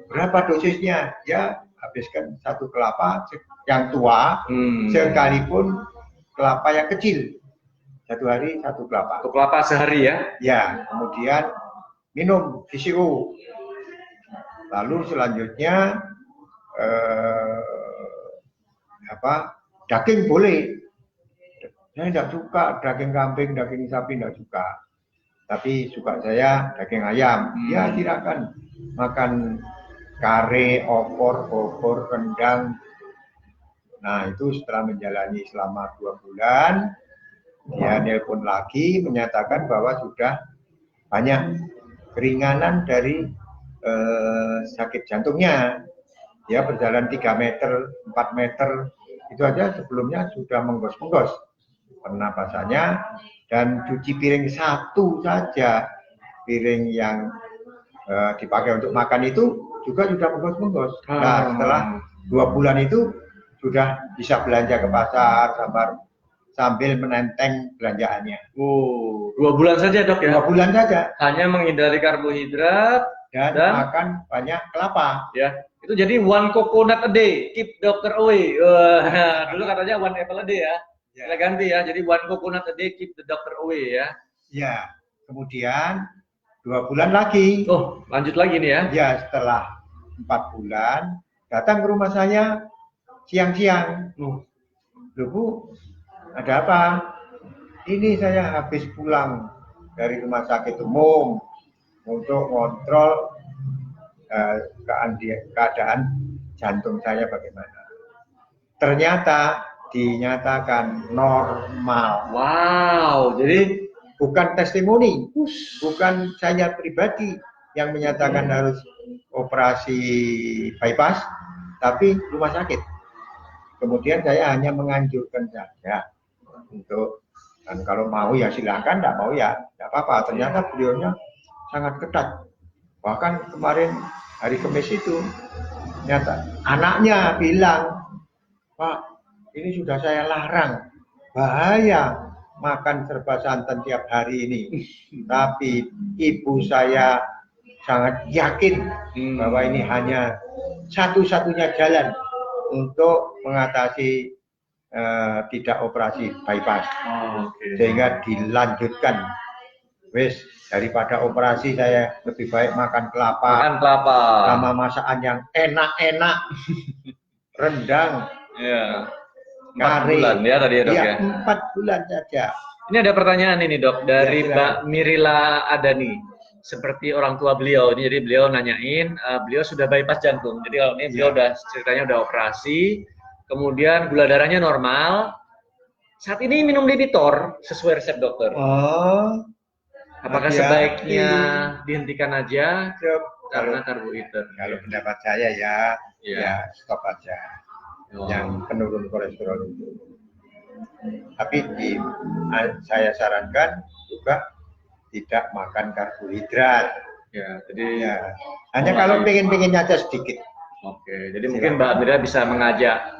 Berapa dosisnya? Ya habiskan satu kelapa yang tua, sekalipun kelapa yang kecil. Satu hari satu kelapa. Satu kelapa sehari ya? Ya, kemudian minum VCO. Lalu selanjutnya daging boleh. Saya tidak suka daging kambing, daging sapi tidak suka. Tapi suka saya daging ayam. Ya silakan makan kare, opor, rendang. Nah itu setelah menjalani selama 2 bulan, dia nelpon lagi menyatakan bahwa sudah banyak keringanan dari sakit jantungnya. Dia berjalan 3 meter, 4 meter itu aja sebelumnya sudah menggos-menggos pernapasannya, dan cuci piring satu saja, piring yang dipakai untuk makan itu juga sudah menggos-menggos. Nah, setelah 2 bulan itu sudah bisa belanja ke pasar sambil menenteng belanjaannya. 2 bulan saja dok ya? 2 bulan saja. Hanya menghindari karbohidrat dan makan banyak kelapa. Ya, itu jadi 1 coconut a day, keep doctor away. Dulu katanya 1 apple a day ya. Kita ganti ya, jadi 1 coconut a day, keep the doctor away ya. Ya, kemudian 2 bulan lagi. Oh, lanjut lagi nih ya? Ya, setelah 4 bulan datang ke rumah saya siang-siang. Loh Bu, ada apa? Ini saya habis pulang dari rumah sakit umum untuk ngontrol keadaan jantung saya bagaimana. Ternyata dinyatakan normal. Wow, jadi bukan testimoni, bukan saya pribadi yang menyatakan harus operasi bypass, tapi rumah sakit. Kemudian saya hanya menganjurkan saja untuk, dan kalau mau ya silakan, tidak mau ya tidak apa-apa. Ternyata beliaunya sangat ketat. Bahkan kemarin hari Kamis itu, nyata anaknya bilang, Pak, ini sudah saya larang, bahaya makan serba santan tiap hari ini. Tapi ibu saya sangat yakin bahwa ini hanya satu-satunya jalan untuk mengatasi tidak operasi bypass. Sehingga dilanjutkan. Wes, daripada operasi saya lebih baik makan kelapa. Sama masakan yang enak-enak. Rendang. Ya. 4 bulan ya tadi ya dok ya? 4 bulan saja. Ini ada pertanyaan ini dok dari Mbak Mirila Adani. Seperti orang tua beliau, ini jadi beliau nanyain, beliau sudah bypass jantung. Jadi kalau ini beliau udah ceritanya udah operasi, kemudian gula darahnya normal. Saat ini minum Lipitor sesuai resep dokter. Apakah sebaiknya dihentikan aja karena karbohidrat? Kalau pendapat saya ya stop aja. Yang penurun kolesterol itu. Tapi saya sarankan juga tidak makan karbohidrat. Ya, jadi hanya kalau pengen aja sedikit. Oke, jadi mungkin Mbak Mira bisa mengajak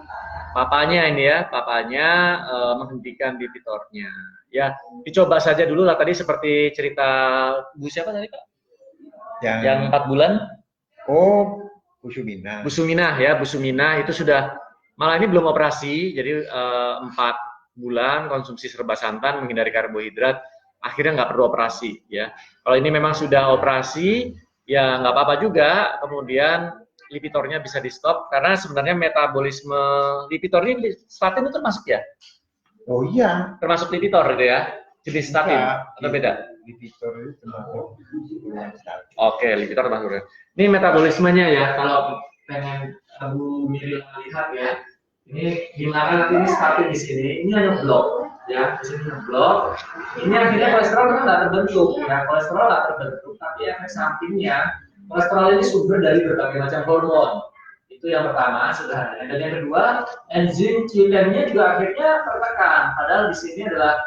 papanya menghentikan Lipitornya. Ya, dicoba saja dulu lah tadi seperti cerita Bu siapa tadi Pak? Yang 4 bulan? Oh, Bu Suminah. Bu Suminah itu sudah, malah ini belum operasi, jadi 4 bulan konsumsi serba santan, menghindari karbohidrat, akhirnya nggak perlu operasi ya. Kalau ini memang sudah operasi, ya nggak apa-apa juga, kemudian Lipitornya bisa di stop, karena sebenarnya metabolisme Lipitor ini, statin itu termasuk ya? Oh iya. Termasuk Lipitor gitu ya? Jenis statin atau beda? Lipitor itu termasuk statin. Oke, Lipitor termasuk. Ini metabolismenya ya, kalau pengen Bu Miri lihat ya, ini gimana nanti ini statin di sini, ini hanya blok ya, di sini blok. Ini akhirnya kolesterol kan nggak terbentuk ya, kolesterol nggak terbentuk, tapi efek sampingnya kolesterol ini sumber dari berbagai macam hormon. Itu yang pertama sederhana. Dan yang kedua, enzim Q10-nya juga akhirnya tertekan. Padahal di sini adalah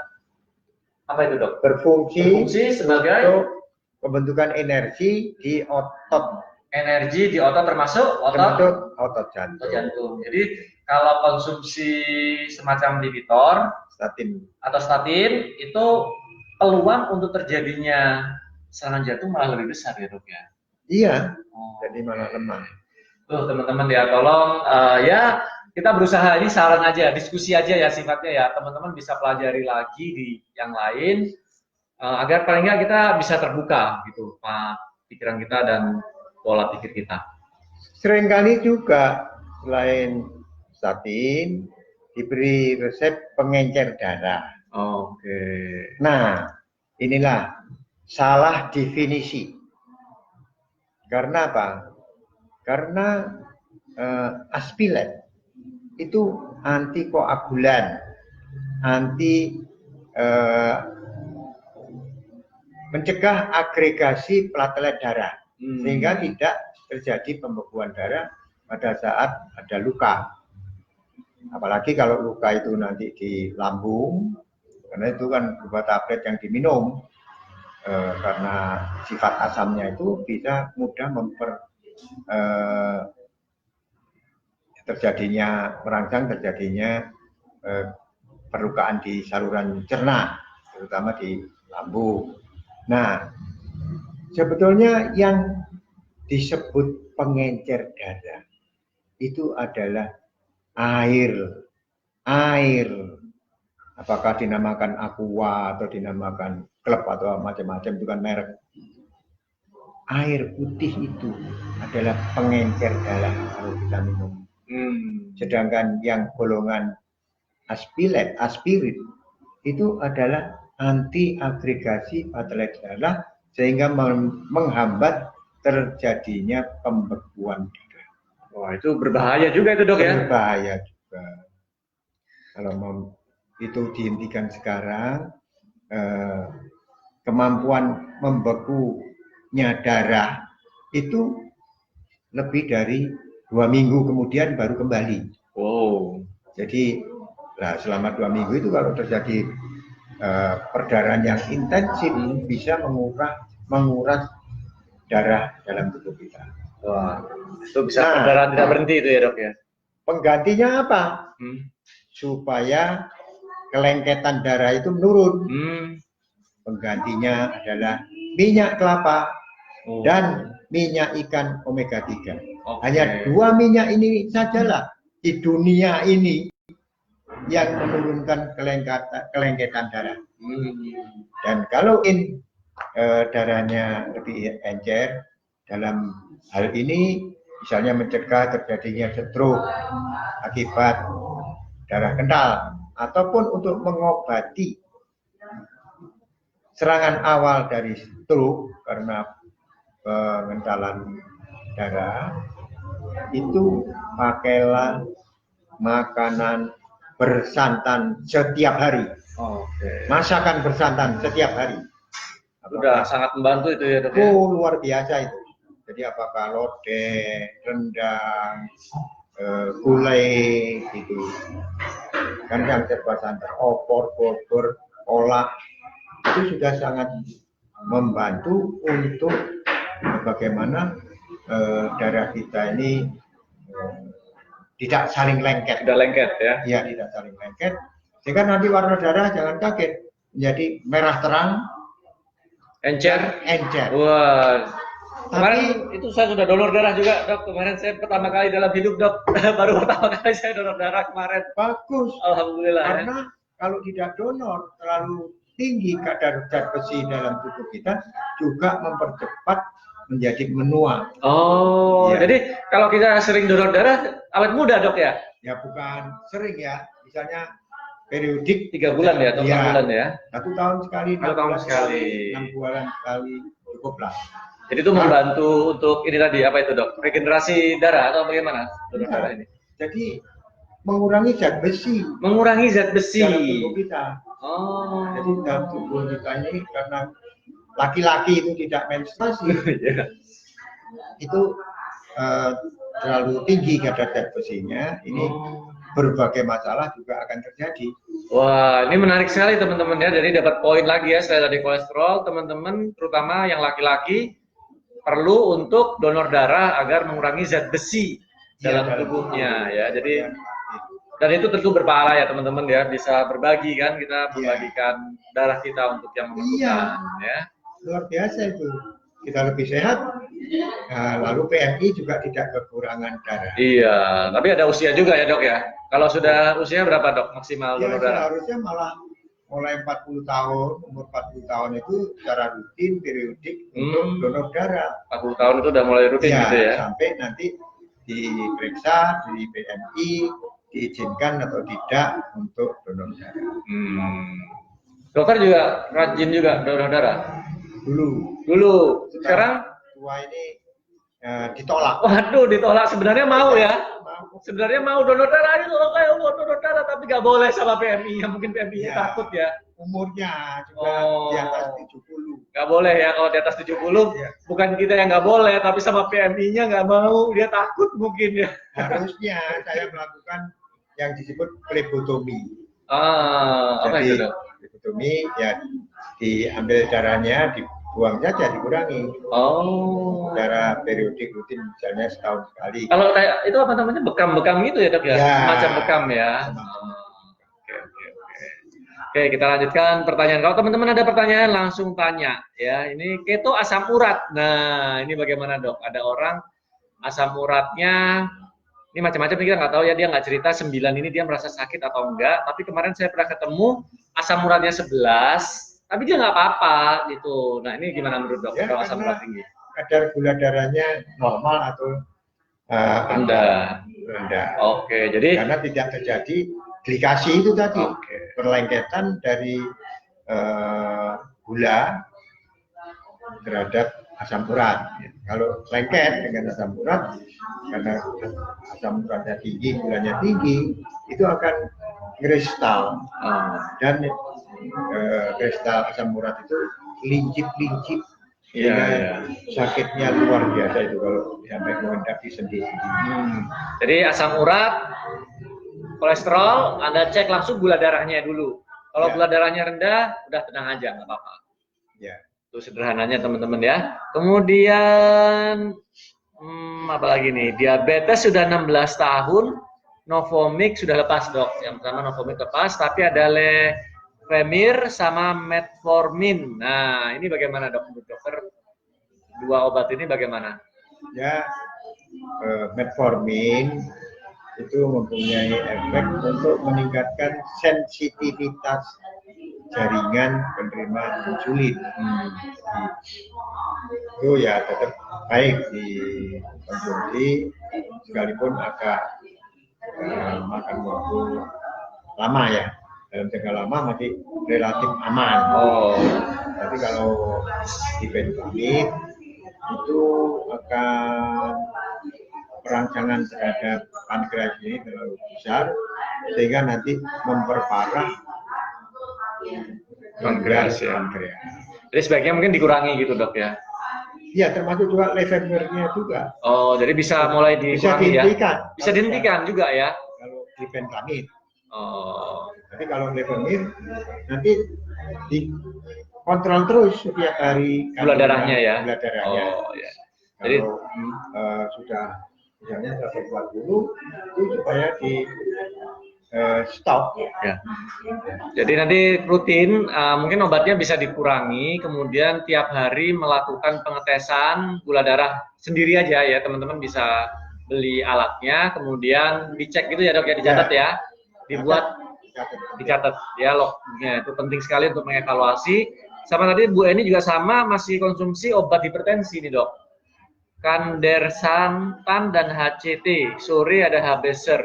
apa itu dok? Berfungsi sebagai pembentukan energi di otot. Energi di otot termasuk otot jantung. Jadi kalau konsumsi semacam Lipitor, statin itu peluang untuk terjadinya serangan jantung malah lebih besar ya dok ya. Iya. Jadi malah lemah. Tuh teman-teman ya, tolong ya kita berusaha, ini saran aja, diskusi aja ya sifatnya ya, teman-teman bisa pelajari lagi di yang lain agar paling nggak kita bisa terbuka gitu pikiran kita dan pola pikir kita. Seringkali juga selain statin diberi resep pengencer darah. Oke. Nah, inilah salah definisi. Karena apa? Karena aspilen itu antikoagulan, mencegah agregasi platelet darah, sehingga tidak terjadi pembekuan darah pada saat ada luka. Apalagi kalau luka itu nanti di lambung, karena itu kan berupa tablet yang diminum, karena sifat asamnya itu bisa mudah merangsang terjadinya perlukaan di saluran cerna, terutama di lambung. Nah, sebetulnya yang disebut pengencer darah itu adalah air. Apakah dinamakan aqua atau dinamakan klub atau macam-macam, itu kan merek. Air putih itu adalah pengencer darah kalau kita minum. Sedangkan yang golongan aspirin itu adalah anti agregasi platelet darah sehingga menghambat terjadinya pembekuan darah. Wah, itu berbahaya juga itu, Dok, ya? Berbahaya juga. Kalau itu dihentikan sekarang, kemampuan membekunya darah itu lebih dari 2 minggu kemudian baru kembali. Jadi selama 2 minggu itu kalau terjadi perdarahan yang intensif bisa menguras darah dalam tubuh kita. Wah, itu bisa perdarahan tidak berhenti itu ya, Dok, ya? Penggantinya apa? Supaya kelengketan darah itu menurun. Penggantinya adalah minyak kelapa dan minyak ikan omega 3. Hanya 2 minyak ini sajalah di dunia ini yang menurunkan kelengketan darah. Dan kalau darahnya lebih encer, dalam hal ini misalnya mencegah terjadinya stroke akibat darah kental, ataupun untuk mengobati serangan awal dari stroke karena pengentalan darah, itu pakailah makanan bersantan setiap hari. Masakan bersantan setiap hari. Sudah sangat membantu itu ya, Dok, ya? Luar biasa itu. Jadi apakah lodeh, rendang, gulai gitu, kan yang serba santan, opor, bobor, kolak, itu sudah sangat membantu untuk bagaimana darah kita ini tidak saling lengket. Tidak lengket ya? Iya, tidak saling lengket. Sehingga nanti warna darah jangan kaget menjadi merah terang, encer. Wah. Kemarin itu saya sudah donor darah juga, Dok. Kemarin saya pertama kali dalam hidup, Dok. Baru pertama kali saya donor darah kemarin. Bagus. Alhamdulillah. Karena kalau tidak donor terlalu tinggi kadar zat besi dalam tubuh kita juga mempercepat menjadi menua. Jadi kalau kita sering donor darah awet muda, Dok, ya? Ya bukan sering ya. Misalnya periodik 3 bulan ya, atau 4 bulan ya? 1 tahun sekali, 1 tahun sekali, 6 bulan sekali, cukup lah. Jadi itu membantu untuk ini tadi, apa itu, Dok? Regenerasi darah atau bagaimana donor darah ini? Jadi mengurangi zat besi. Mengurangi zat besi dalam tubuh kita. Jadi dalam tubuh kita ini karena laki-laki itu tidak menstruasi, itu terlalu tinggi kadar zat besinya. Ini berbagai masalah juga akan terjadi. Wah, ini menarik sekali teman-teman ya. Jadi dapat poin lagi ya selain dari kolesterol, teman-teman terutama yang laki-laki perlu untuk donor darah agar mengurangi zat besi dalam tubuhnya ya. Jadi dan itu tentu berpahala ya teman-teman ya, bisa berbagi kan, kita membagikan darah kita untuk yang membutuhkan ya. Luar biasa itu. Kita lebih sehat. Lalu PMI juga tidak kekurangan darah. Iya, tapi ada usia juga ya, Dok ya. Kalau sudah usia berapa, Dok, maksimal donor darah? Harusnya malah mulai 40 tahun, umur 40 tahun itu secara rutin, periodik untuk donor darah. 40 tahun itu udah mulai rutin gitu ya? Sampai nanti diperiksa di PMI, diizinkan atau tidak untuk donor darah. Dokter juga rajin juga donor darah? Dulu. Sekarang? Tua ini ditolak. Waduh, ditolak. Sebenarnya mau ya? Sebenarnya mau donor darah, itu kayak mau donor darah, tapi nggak boleh sama PMI. Mungkin PMI-nya takut ya. Umurnya juga di atas 70. Nggak boleh ya kalau di atas 70. Bukan kita yang nggak boleh, tapi sama PMI-nya nggak mau. Dia takut mungkin ya. Harusnya saya melakukan yang disebut plebotomi. Apa Jadi, itu dok? plebotomi ya diambil darahnya, dibuang saja, dikurangi. Secara periodik rutin, misalnya setahun sekali. Kalau kayak itu apa namanya, bekam-bekam gitu ya dok ya? Semacam bekam ya. Oke, kita lanjutkan pertanyaan. Kalau teman-teman ada pertanyaan langsung tanya ya. Ini keto asam urat. Nah, ini bagaimana dok? Ada orang asam uratnya ini macam-macam, kita nggak tahu ya, dia nggak cerita 9 ini dia merasa sakit atau enggak. Tapi kemarin saya pernah ketemu asam uratnya 11, tapi dia nggak apa-apa gitu. Nah, ini gimana menurut dok? Ya, kalau asam urat tinggi? Kadar gula darahnya normal atau rendah. Oke, jadi karena tidak terjadi glikasi itu tadi, perlengketan dari gula terhadap asam urat. Kalau lengket dengan asam urat, karena asam uratnya tinggi, gulanya tinggi, itu akan kristal. Dan kristal asam urat itu lincip-lincip. Sakitnya luar biasa itu kalau sampai mengendaki sendi. Jadi asam urat, kolesterol, Anda cek langsung gula darahnya dulu. Kalau gula darahnya rendah, udah tenang aja, nggak apa-apa. Itu sederhananya teman-teman ya. Kemudian apa lagi nih? Diabetes sudah 16 tahun, Novomix sudah lepas dok. Yang pertama Novomix lepas, tapi ada Levemir sama Metformin. Nah, ini bagaimana dok? Dokter, dua obat ini bagaimana? Ya, Metformin itu mempunyai efek untuk meningkatkan sensitivitas jaringan penerima insulin. Itu ya tetap baik dikonsumsi, sekalipun agak makan waktu lama ya. Dalam jangka lama masih relatif aman. Tapi kalau dibentukkan itu akan perangsangan terhadap pankreas ini terlalu besar, sehingga nanti memperparah pankreas. Jadi sebaiknya mungkin dikurangi gitu dok ya? Iya, termasuk juga Levemirnya juga. Jadi bisa mulai dikurangi ya? Bisa dihentikan juga ya? Kalau dibentamid. Tapi kalau Levemir nanti dikontrol terus setiap hari gula darahnya ya? Gula darahnya. Jadi sudah misalnya 140 itu supaya di stop ya. Jadi nanti rutin, mungkin obatnya bisa dikurangi, kemudian tiap hari melakukan pengetesan gula darah sendiri aja ya, teman-teman bisa beli alatnya, kemudian dicek gitu ya dok ya, dicatat ya, dibuat, dicatat ya lognya, itu penting sekali untuk mengevaluasi. Sama tadi Bu Eni juga sama, masih konsumsi obat hipertensi nih dok, Kandersantan dan HCT, sore ada Habeser.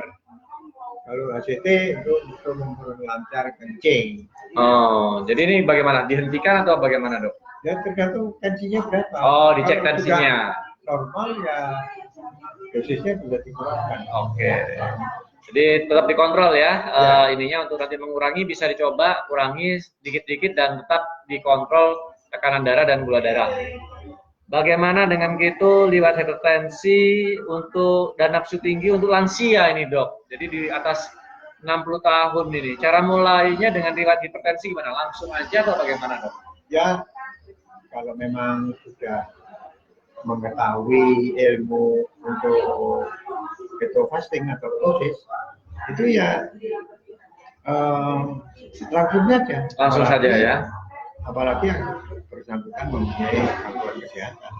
Kalau HCT itu untuk memperlancar kencing. Jadi ini bagaimana? Dihentikan atau bagaimana dok? Ya tergantung tensinya berapa. Dicek tensinya. Normal ya dosisnya bisa dikurangkan. Jadi tetap dikontrol ya. Ininya untuk nanti mengurangi bisa dicoba kurangi sedikit-sedikit dan tetap dikontrol tekanan darah dan gula darah. Bagaimana dengan keto liwat hipertensi untuk dan nafsu tinggi untuk lansia ini dok? Jadi di atas 60 tahun ini, cara mulainya dengan riwayat hipertensi gimana? Langsung aja atau bagaimana dok? Ya, kalau memang sudah mengetahui ilmu untuk keto fasting atau ketosis, itu ya langsung saja. Langsung saja ya. Apalagi yang bersangkutan mempunyai gangguan kesehatan.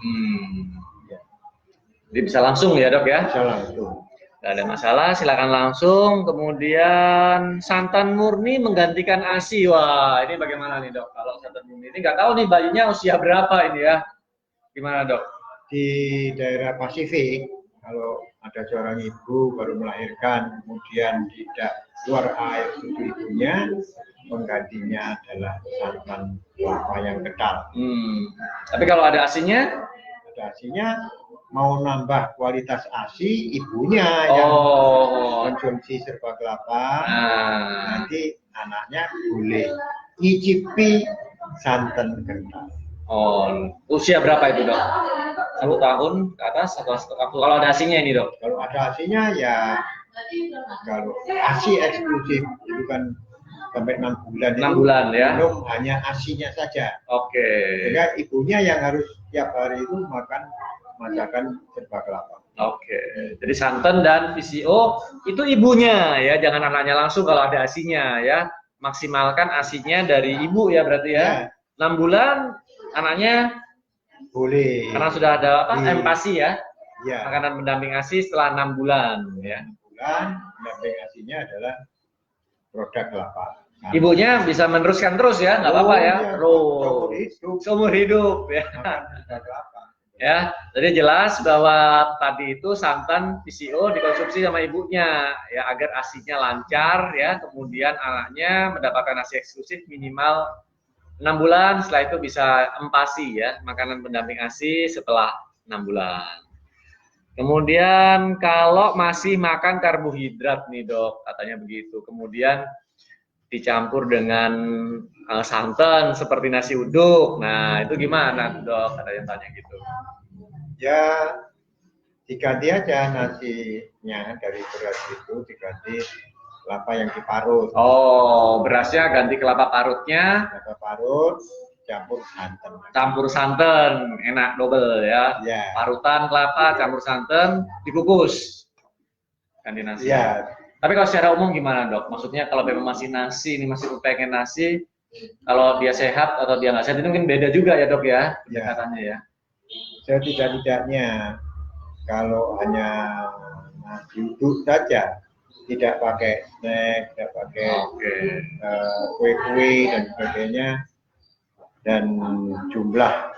Jadi bisa langsung ya dok ya? Bisa langsung. Nggak ada masalah, silakan langsung. Kemudian santan murni menggantikan ASI. Wah, ini bagaimana nih dok? Kalau santan murni ini nggak tahu nih bayinya usia berapa ini ya? Gimana dok? Di daerah Pasifik, kalau ada seorang ibu baru melahirkan, kemudian tidak keluar air susu ibunya, penggantinya adalah santan kelapa yang kental. Tapi kalau ada ASI-nya? Ada ASI-nya, mau nambah kualitas ASI, ibunya yang konsumsi serba kelapa, nanti anaknya boleh nyicipi santan kental. Usia berapa itu dok? 1 tahun ke atas atau kalau ada ASI-nya ini dok? Kalau ada ASI-nya ya Kalau ASI eksklusif itu kan sampai 6 bulan. 6 bulan ya. Minum hanya ASINya saja. Oke. Sehingga ibunya yang harus tiap hari itu makan masakan serba kelapa. Oke. Jadi santan dan PCO itu ibunya ya, jangan anaknya langsung kalau ada ASINya ya. Maksimalkan ASINya dari ibu ya berarti ya. 6 bulan anaknya boleh. Karena sudah ada empasi ya. Ya. Makanan pendamping ASI setelah 6 bulan ya. 6 bulan pendamping ASINya adalah produk kelapa. Ibunya bisa meneruskan terus ya, nggak apa-apa ya. Seumur hidup ya. Ya, jadi jelas bahwa tadi itu santan PCO dikonsumsi sama ibunya ya agar ASINya lancar ya. Kemudian anaknya mendapatkan ASI eksklusif minimal 6 bulan, setelah itu bisa empasi ya, makanan pendamping ASI setelah 6 bulan. Kemudian kalau masih makan karbohidrat nih dok, katanya begitu. Kemudian dicampur dengan santan seperti nasi uduk. Nah itu gimana dok? Ada yang tanya gitu. Ya diganti aja nasinya dari beras itu diganti kelapa yang diparut. Oh, berasnya ganti kelapa parutnya. Kelapa parut campur santan. Campur santan, enak double ya. Ya. Parutan kelapa campur santan dikukus. Ganti nasi. Ya. Tapi kalau secara umum gimana dok? Maksudnya kalau memang masih nasi, ini masih pengen nasi, kalau dia sehat atau dia nggak sehat itu mungkin beda juga ya dok ya, pendekatannya ya. Setidak-tidaknya kalau hanya nasi uduk saja, tidak pakai snack, tidak pakai kue-kue dan sebagainya, dan jumlah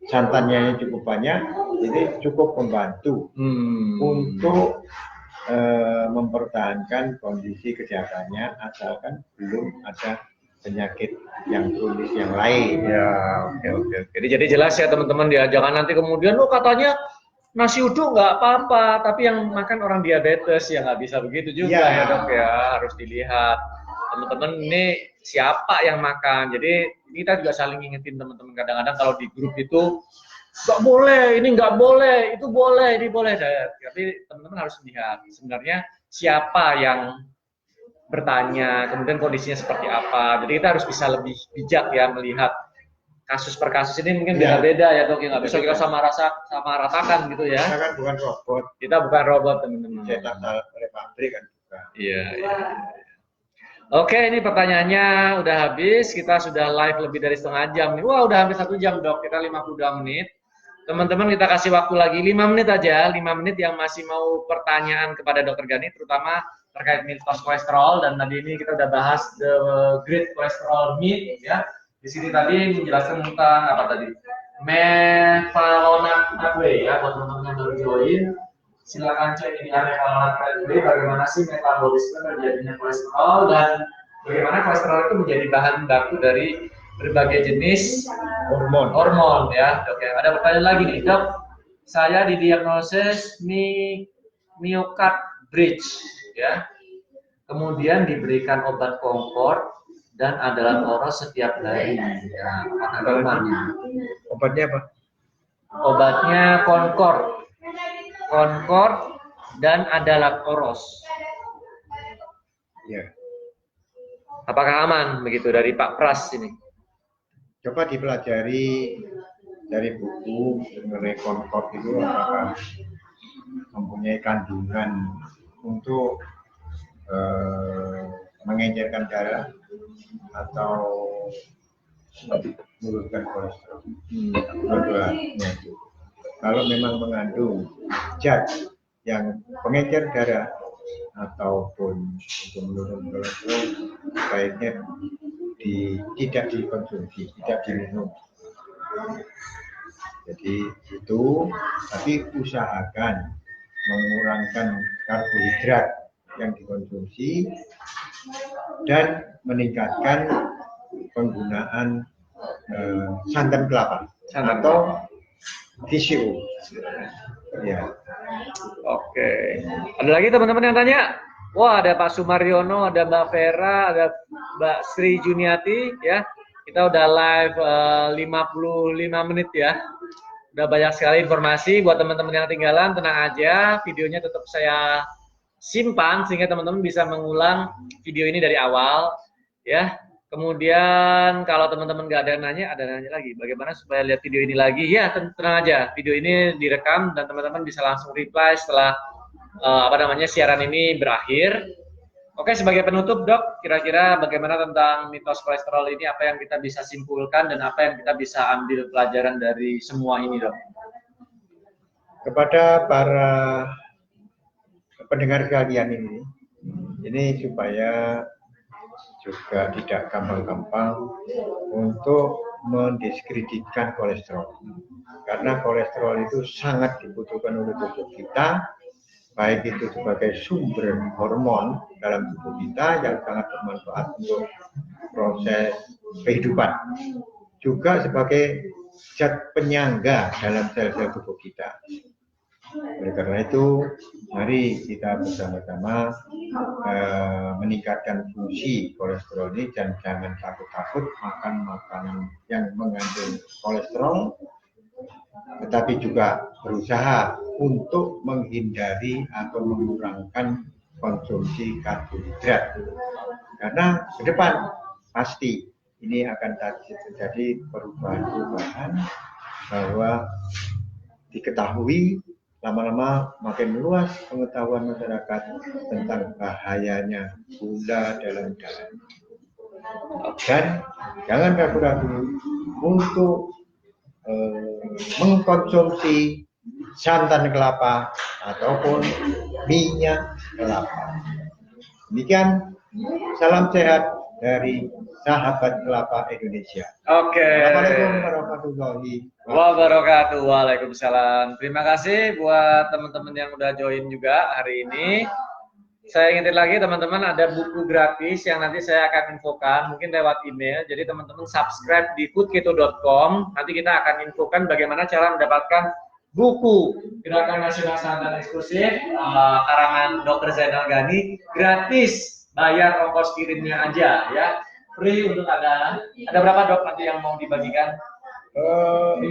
santannya cukup banyak, jadi cukup membantu untuk mempertahankan kondisi kesehatannya asalkan belum ada penyakit yang kronis yang lain. Ya, oke. Jadi jelas ya teman-teman ya, jangan nanti kemudian katanya nasi uduk nggak apa-apa, tapi yang makan orang diabetes ya nggak bisa begitu juga ya dok ya, harus dilihat teman-teman ini siapa yang makan. Jadi kita juga saling ingetin teman-teman, kadang-kadang kalau di grup itu nggak boleh, ini nggak boleh, itu boleh, ini boleh. Tapi teman-teman harus lihat sebenarnya siapa yang bertanya, kemudian kondisinya seperti apa. Jadi kita harus bisa lebih bijak ya melihat kasus per kasus ini mungkin beda-beda ya dok, ya nggak bisa kita sama ratakan gitu ya. Kita kan bukan robot. Kita bukan robot teman-teman. Cetak oleh pabrik kan juga. Iya. Oke, ini pertanyaannya udah habis. Kita sudah live lebih dari setengah jam nih. Wah, udah hampir 1 jam dok. Kita 52 menit. Teman-teman kita kasih waktu lagi 5 menit aja. 5 menit yang masih mau pertanyaan kepada Dokter Gani, terutama terkait mitos kolesterol. Dan tadi ini kita udah bahas the great cholesterol myth ya. Di sini tadi menjelaskan tentang apa tadi? Mevalonate pathway ya. Buat teman-teman yang baru join, silakan cek ini mevalonate pathway. Bagaimana sih metabolisme terjadinya kolesterol dan bagaimana kolesterol itu menjadi bahan baku dari berbagai jenis hormon ya. Oke, ada pertanyaan lagi nih dok. Saya didiagnosis myocard bridge ya. Kemudian diberikan obat Concord dan adalah oros setiap hari. Ya, obatnya apa? Obatnya Concord dan adalah oros. Ya. Apakah aman begitu dari Pak Pras ini? Coba dipelajari dari buku mengenai Concord itu apakah mempunyai kandungan untuk mengencerkan darah atau menurunkan kolesterol. Dua-duanya itu. Kalau memang mengandung zat yang pengencer darah ataupun untuk menurunkan kolesterol, baiknya tidak dikonsumsi, tidak diminum. Jadi itu, tapi usahakan mengurangkan karbohidrat yang dikonsumsi dan meningkatkan penggunaan santan kelapa atau PCO. Ya. Oke. Ada lagi teman-teman yang tanya? Wah, ada Pak Sumaryono, ada Mbak Vera, ada Mbak Sri Juniati ya. Kita udah live 55 menit ya. Udah banyak sekali informasi buat teman-teman yang ketinggalan, tenang aja, videonya tetap saya simpan sehingga teman-teman bisa mengulang video ini dari awal, ya. Kemudian kalau teman-teman nggak ada nanya lagi. Bagaimana supaya lihat video ini lagi? Ya, tenang aja. Video ini direkam dan teman-teman bisa langsung reply setelah siaran ini berakhir. Oke, sebagai penutup, Dok, kira-kira bagaimana tentang mitos kolesterol ini? Apa yang kita bisa simpulkan dan apa yang kita bisa ambil pelajaran dari semua ini, Dok? Kepada para pendengar kalian ini supaya juga tidak gampang-gampang untuk mendiskreditkan kolesterol. Karena kolesterol itu sangat dibutuhkan oleh tubuh kita, baik itu sebagai sumber hormon dalam tubuh kita yang sangat bermanfaat untuk proses kehidupan, juga sebagai zat penyangga dalam sel-sel tubuh kita. Oleh karena itu, mari kita bersama-sama meningkatkan fungsi kolesterol ini dan jangan takut-takut makan makanan yang mengandung kolesterol, tetapi juga berusaha untuk menghindari atau mengurangkan konsumsi karbohidrat. Karena ke depan pasti ini akan terjadi perubahan-perubahan bahwa diketahui lama-lama makin luas pengetahuan masyarakat tentang bahayanya gula dalam darah. Dan jangan ragu-ragu untuk mengkonsumsi santan kelapa ataupun minyak kelapa. Demikian, salam sehat dari Sahabat Kelapa Indonesia. Oke. Assalamualaikum warahmatullahi wabarakatuh. Waalaikumsalam. Terima kasih buat teman-teman yang udah join juga hari ini. Saya ingetin lagi teman-teman, ada buku gratis yang nanti saya akan infokan mungkin lewat email. Jadi teman-teman subscribe di foodketo.com. Nanti kita akan infokan bagaimana cara mendapatkan buku Gerakan Nasional Santan Eksklusif karangan Dr. Zainal Ghani gratis, bayar ongkos kirimnya aja ya. Free untuk ada berapa, Dok, nanti yang mau dibagikan? 50?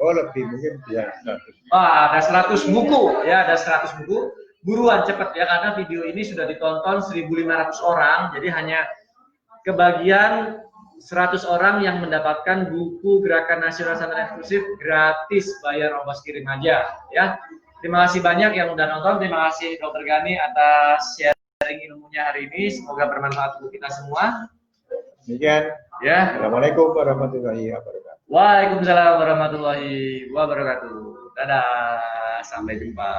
Oh, lebih mungkin ya 100. Ada 100 buku ya, ada 100 buku. Buruan cepat ya, karena video ini sudah ditonton 1.500 orang, jadi hanya kebagian 100 orang yang mendapatkan buku Gerakan Nasional Santan Eksklusif gratis, bayar ongkos kirim aja ya. Terima kasih banyak yang udah nonton, terima kasih Dr. Ghani atas sharing ilmunya hari ini, semoga bermanfaat untuk kita semua. Demikian ya. Assalamualaikum warahmatullahi wabarakatuh. Waalaikumsalam warahmatullahi wabarakatuh. Dadah, sampai jumpa.